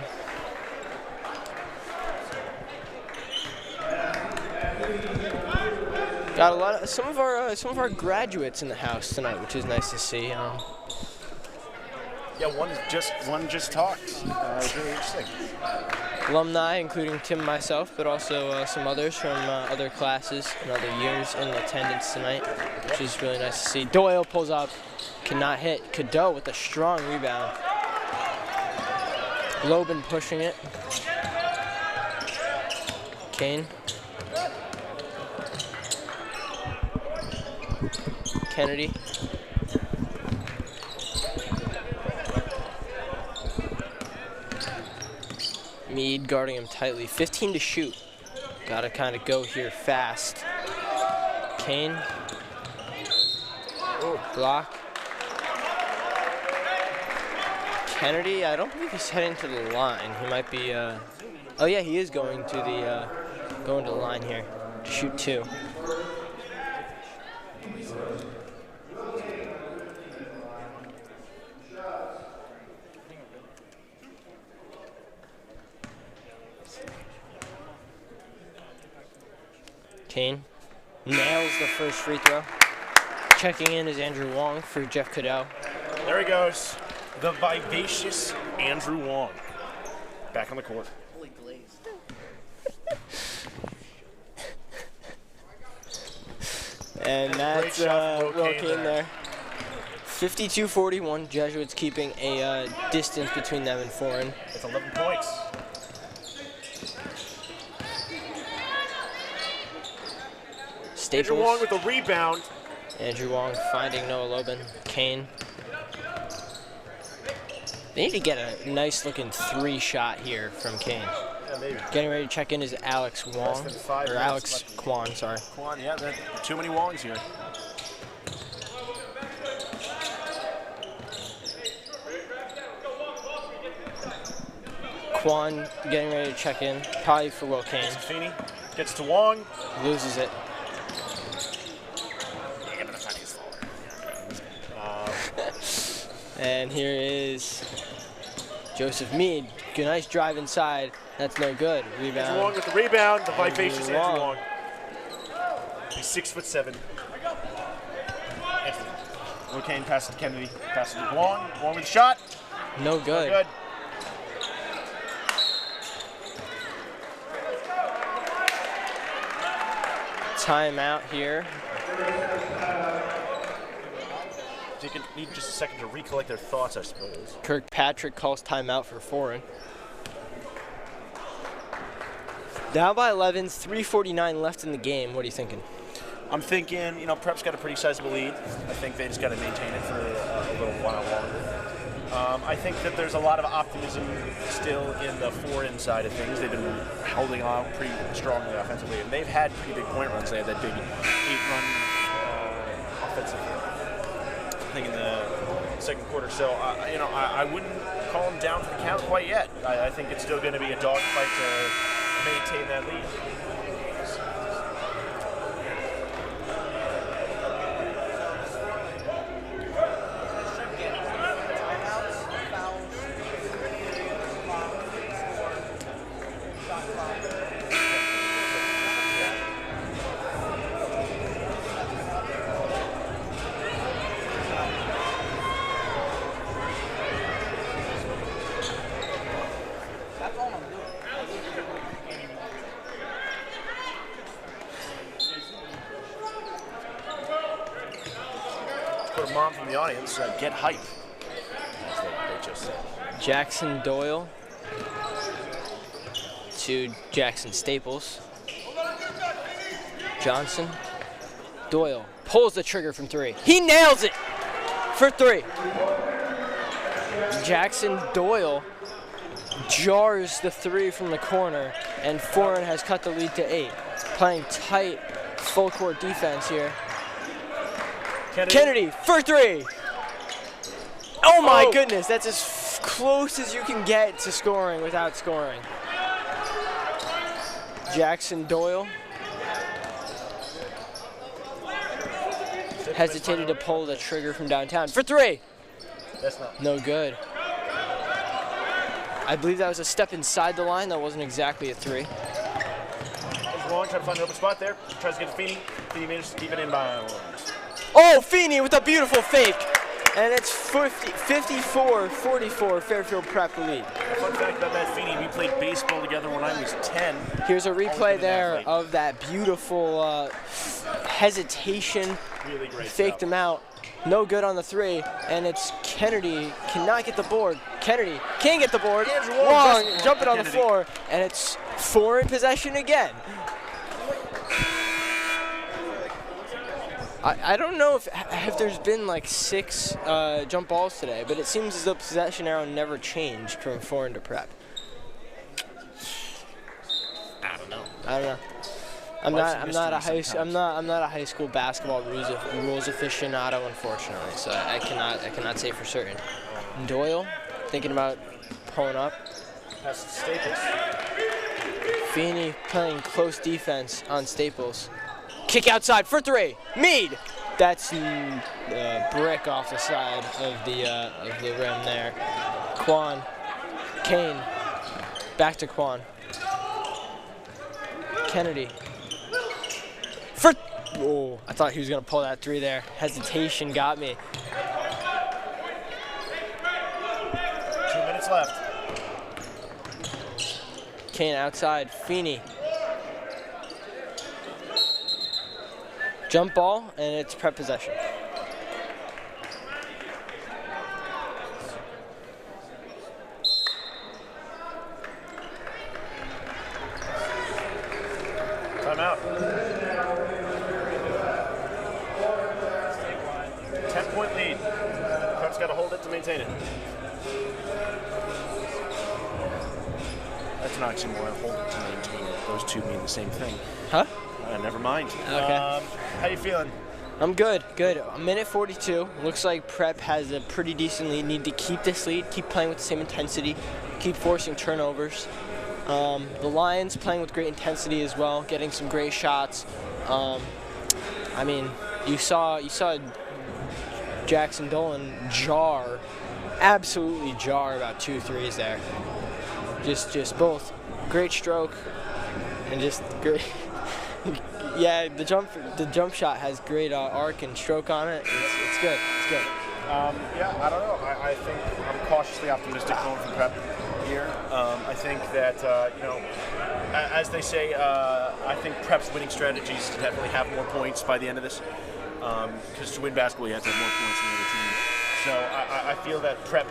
Got a lot of some of our graduates in the house tonight, which is nice to see. Yeah, one just talked. It was really interesting. Alumni, including Tim and myself, but also some others from other classes and other years in attendance tonight, which is really nice to see. Doyle pulls up, cannot hit. Cadeau with a strong rebound. Lobin pushing it. Kane. Kennedy. Mead guarding him tightly. 15 to shoot. Gotta kind of go here fast. Kane. Block. Kennedy, I don't believe he's heading to the line. He might be, oh yeah, he is going to the line here to shoot two. Kane nails the first free throw. Checking in is Andrew Wong for Jeff Cadeau. There he goes. The vivacious Andrew Wong. Back on the court. Holy glaze. And that's Will Kane there. 52-41. Jesuits keeping a distance between them and Foran. It's 11 points. Staples. Andrew Wong with the rebound. Andrew Wong finding Noah Lobin. Kane. They need to get a nice looking three shot here from Kane. Yeah, maybe. Getting ready to check in is Alex Wong. Or Alex Kwan, sorry. Kwan, yeah, too many Wongs here. Kwan getting ready to check in. Probably for Will Kane. Feeney gets to Wong. Loses it. And here is Joseph Mead. Good, nice drive inside. That's no good. Rebound. Andrew Wong with the rebound. The vivacious Andrew Wong. He's 6'7". Anthony. Will Kane passes to Kennedy. Passes to Wong. Wong with the shot. No good. No good. Timeout here. They can need just a second to recollect their thoughts, I suppose. Kirkpatrick calls timeout for Foran. Down by 11, 3:49 left in the game. What are you thinking? I'm thinking, Prep's got a pretty sizable lead. I think they just got to maintain it for a little while longer. I think that there's a lot of optimism still in the Foran side of things. They've been holding on pretty strongly offensively, and they've had pretty big point runs. They had that big 8-run offensive thing in the second quarter. So, I wouldn't call them down for the count quite yet. I think it's still going to be a dogfight to maintain that lead. Put a mom from the audience, get hype, as they just said. Jackson Doyle to Jackson Staples. Johnson. Doyle pulls the trigger from 3. He nails it for 3. Jackson Doyle jars the 3 from the corner, and Foran has cut the lead to 8. Playing tight full court defense here. Kennedy for 3. Oh my goodness, that's as close as you can get to scoring without scoring. Jackson Doyle hesitated to pull the trigger from downtown for 3. That's not no good. I believe that was a step inside the line. That wasn't exactly a 3. Long, trying to find an open spot there. Tries to get to Feeney. Feeney manages to keep it in by 1. Oh, Feeney with a beautiful fake. And it's 54-44, Fairfield Prep lead. Fun fact about that Feeney, we played baseball together when I was 10. Here's a replay there of that beautiful hesitation. Really great Faked stuff. him out. No good on the 3, and it's Kennedy cannot get the board. Kennedy can't get the board. Wrong, jumping on the floor, and it's Foran possession again. I don't know if there's been like 6 jump balls today, but it seems as though possession arrow never changed from Foran to Prep. I don't know. I'm not a high school basketball rules aficionado, unfortunately, so I cannot say for certain. Doyle thinking about pulling up. Pass to Staples. Feeney playing close defense on Staples. Kick outside for 3. Mead. That's brick off the side of the rim there. Quan. Kane. Back to Quan. Kennedy. Oh, I thought he was going to pull that 3 there. Hesitation got me. 2 minutes left. Kane outside. Feeney. Jump ball, and it's Prep possession. Timeout. 10-point lead. Prep's got to hold it to maintain it. That's not actually more hold it to maintain it. Those two mean the same thing. Huh? Never mind. Okay. How you feeling? I'm good. A minute 42. Looks like Prep has a pretty decent lead. Need to keep this lead, keep playing with the same intensity, keep forcing turnovers. The Lions playing with great intensity as well, getting some great shots. I mean, you saw Jackson Dolan absolutely jar about 2 threes there. Just both great stroke and just great. Yeah, the jump shot has great arc and stroke on it. It's good. It's good. Yeah, I don't know. I think I'm cautiously optimistic going from Prep here. I think that as they say, I think Prep's winning strategy is to definitely have more points by the end of this. Because to win basketball, you have to have more points than the other team. So I feel that Prep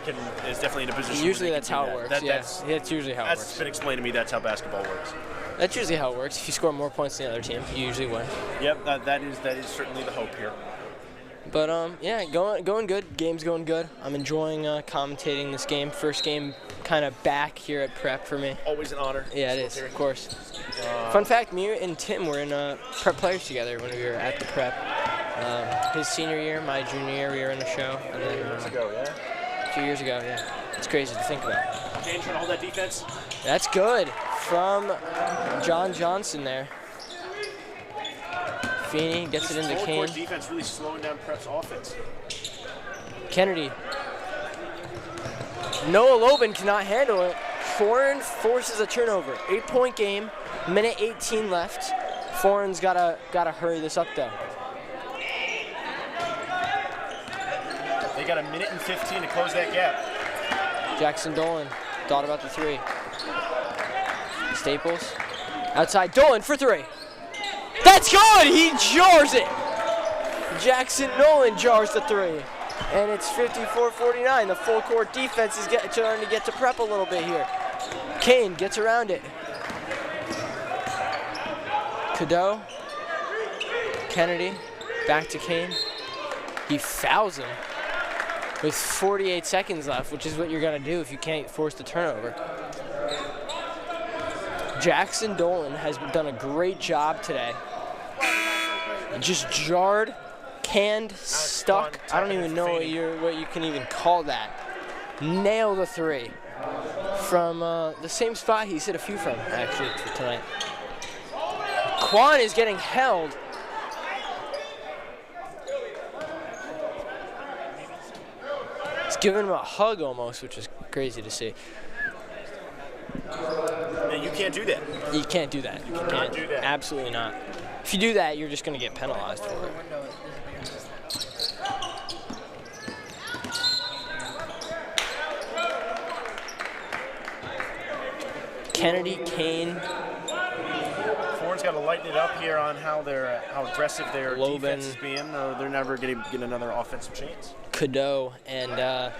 is definitely in a position. Usually where that's how it works. That's usually how it works. That's been explained to me. That's how basketball works. That's usually how it works. If you score more points than the other team, you usually win. Yep, that is certainly the hope here. But yeah, going good. Game's going good. I'm enjoying commentating this game. First game kind of back here at Prep for me. Always an honor. Yeah, it is, of course. Fun fact, me and Tim were in Prep Players together when we were at the Prep. His senior year, my junior year, we were in a show. And then, 2 years ago, yeah? 2 years ago, yeah. It's crazy to think about. Kane trying to hold that defense. That's good from John Johnson there. Feeney gets it into Kane. Defense really slowing down Prep's offense. Kennedy. Noah Lobin cannot handle it. Foran forces a turnover. 8-point game, minute 18 left. Foran's gotta hurry this up though. They got a minute and 15 to close that gap. Jackson Dolan thought about the three. Staples. Outside, Dolan for three. That's good! He jars it! Jackson Nolan jars the three. And it's 54-49. The full court defense is starting to get to Prep a little bit here. Kane gets around it. Cadeau. Kennedy. Back to Kane. He fouls him with 48 seconds left, which is what you're going to do if you can't force the turnover. Jackson Dolan has done a great job today. Just jarred, canned, stuck. I don't even know what you can even call that. Nailed the three from the same spot he's hit a few from, actually, tonight. Quan is getting held. He's giving him a hug almost, which is crazy to see. You can't do that. You can't do that. You can't do that. Absolutely not. If you do that, you're just going to get penalized for it. Kennedy, Kane. Foran's got to lighten it up here on how aggressive their defense is being, or they're never going to get another offensive chance. Cadeau and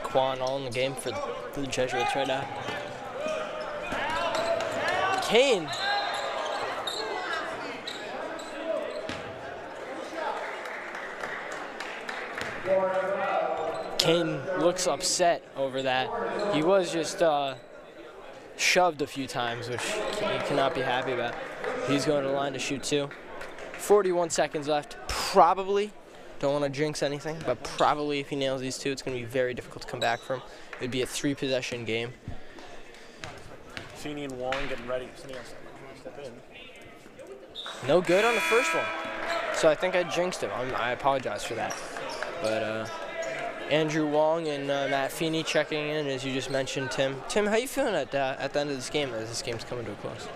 Quan all in the game for the Jesuits right now. Kane. Kane looks upset over that. He was just shoved a few times, which he cannot be happy about. He's going to the line to shoot two. 41 seconds left. Probably, don't want to jinx anything, but probably if he nails these two, it's going to be very difficult to come back from. It would be a 3-possession game. Feeney and Wong getting ready. Somebody else step in. No good on the first one. So I think I jinxed him. I apologize for that. But Andrew Wong and Matt Feeney checking in, as you just mentioned, Tim. Tim, how you feeling at the end of this game as this game's coming to a close?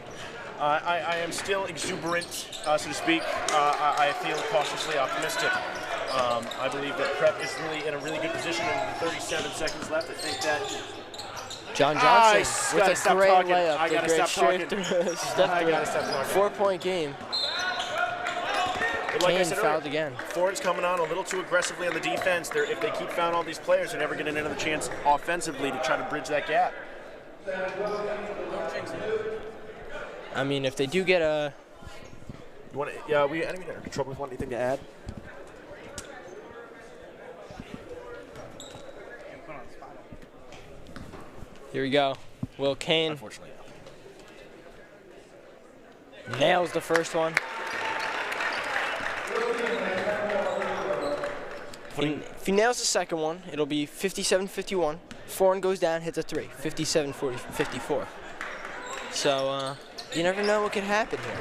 I am still exuberant, so to speak. I feel cautiously optimistic. I believe that Prep is really in a really good position. And 37 seconds left. I think that John Johnson with a great layup. I gotta stop talking. I gotta stop talking. 4-point game. But like I said fouled earlier, again. Foran's coming on a little too aggressively on the defense. If they keep fouling all these players, they're never getting another chance offensively to try to bridge that gap. I mean, if they do get a... You want to, yeah, we any minute in trouble with one. Anything to add? Here we go. Will Kane. Unfortunately. Nails the first one. If he nails the second one, it'll be 57-51. Foran goes down, hits a three. 57-54. So, you never know what could happen here.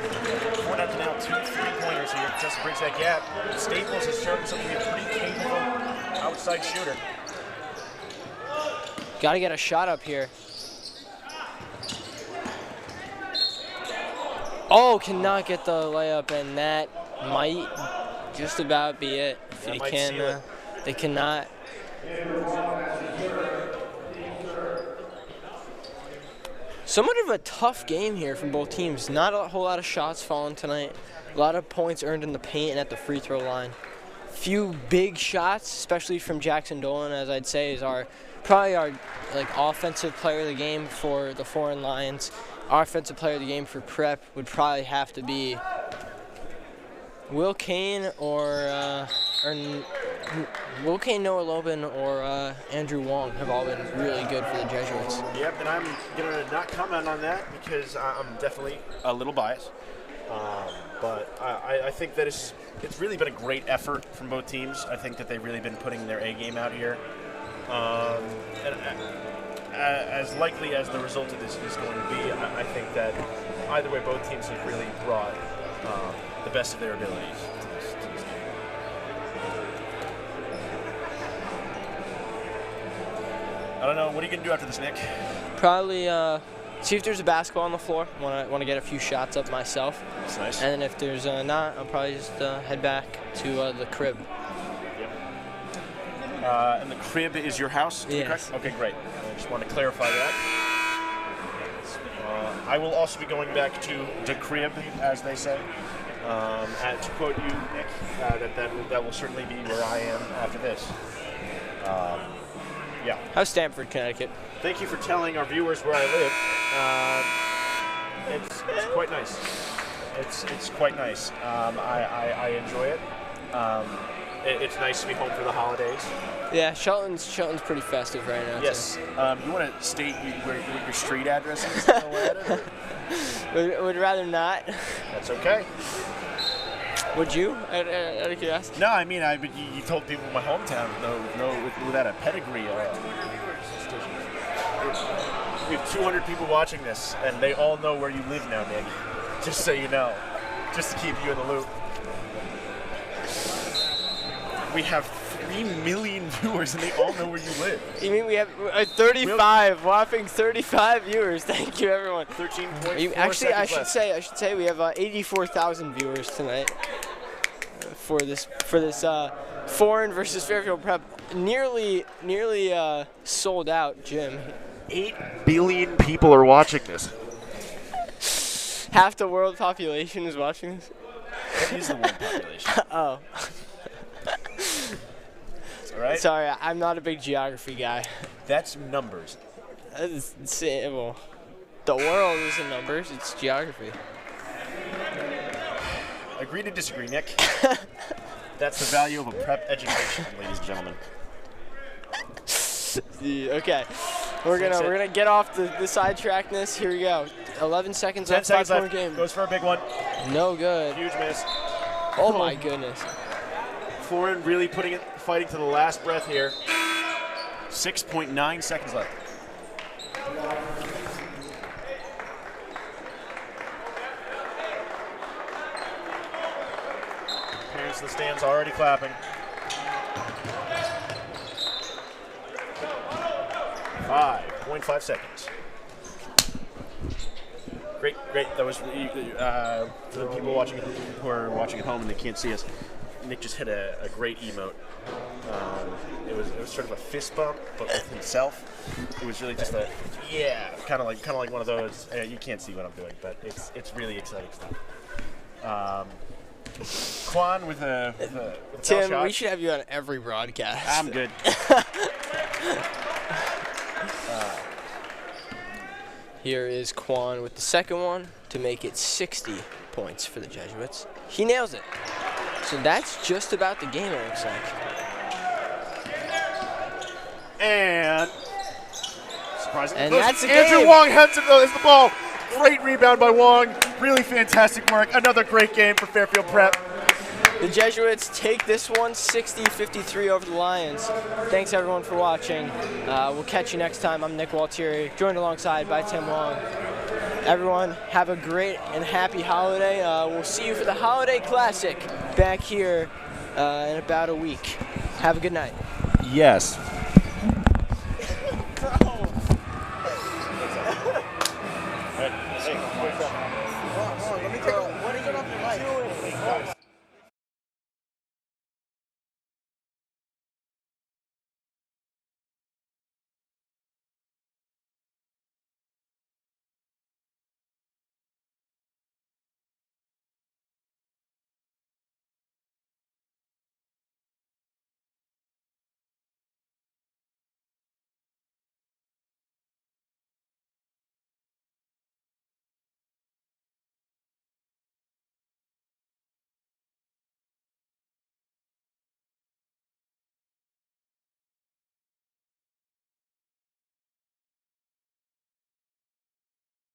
Foran had to nail 2 3-pointers here just to bridge that gap. Staples has shown himself to be a pretty capable outside shooter. Got to get a shot up here. Oh, cannot get the layup, and that might just about be it. If they can, they cannot. Somewhat of a tough game here from both teams. Not a whole lot of shots falling tonight. A lot of points earned in the paint and at the free throw line. Few big shots, especially from Jackson Dolan, as I'd say, is probably our offensive player of the game for the Foran Lions. offensive player of the game for Prep would probably have to be Will Kane or Will Kane, Noah Lobin, or Andrew Wong have all been really good for the Jesuits. Yep, and I'm going to not comment on that because I'm definitely a little biased. But I think that it's really been a great effort from both teams. I think that they've really been putting their A game out here. And as likely as the result of this is going to be, I think that either way, both teams have really brought the best of their abilities to this game. I don't know. What are you going to do after this, Nick? Probably see if there's a basketball on the floor. Want to get a few shots up myself. That's nice. And then if there's not, I'll probably just head back to the crib. And the crib is your house? Yes. Okay, great. I just want to clarify that. I will also be going back to the crib, as they say. And to quote you, Nick, that will certainly be where I am after this. Yeah. How's Stamford, Connecticut? Thank you for telling our viewers where I live. It's quite nice. It's quite nice. I enjoy it. It's nice to be home for the holidays. Yeah, Shelton's pretty festive right now. Yes. You want to state where your street address is? Would rather not. That's okay. Would you? Out of curiosity? No, I mean, you told people my hometown, without a pedigree. We have 200 people watching this, and they all know where you live now, Nick. Just so you know. Just to keep you in the loop. We have 3 million viewers, and they all know where you live. You mean we have 35, whopping 35 viewers? Thank you, everyone. 13.4 Actually, I seconds should say we have 84,000 viewers tonight for this Foran versus Fairfield Prep. Nearly sold out gym. 8 billion people are watching this. Half the world population is watching this. What is the world population? Oh. All right. Sorry, I'm not a big geography guy. That's numbers. Well, the world isn't numbers, it's geography. Agree to disagree, Nick. That's the value of a prep education, ladies and gentlemen. Okay, we're gonna get off the sidetrackness. Here we go. 11 seconds 10 left. seconds 5-point left. game. Goes for a big one. No good. Huge miss. Oh my goodness. Foran really fighting to the last breath here. 6.9 seconds left. Parents in the stands already clapping. 5.5 seconds. Great. That was for the people watching who are watching at home and they can't see us. Nick just hit a great emote. It was sort of a fist bump, but with himself. It was really just kind of like one of those. You can't see what I'm doing, but it's really exciting stuff. Quan with a Tim, shot. we should have you on every broadcast. I'm good. Here is Quan with the second one to make it 60 points for the Jesuits. He nails it. So that's just about the game, it looks like. And surprisingly, and that's the Andrew game. Wong heads it though. There's the ball. Great rebound by Wong. Really fantastic work. Another great game for Fairfield Prep. The Jesuits take this one 60-53 over the Lions. Thanks everyone for watching. We'll catch you next time. I'm Nick Waltieri, joined alongside by Tim Long. Everyone, have a great and happy holiday. We'll see you for the Holiday Classic back here in about a week. Have a good night. Yes.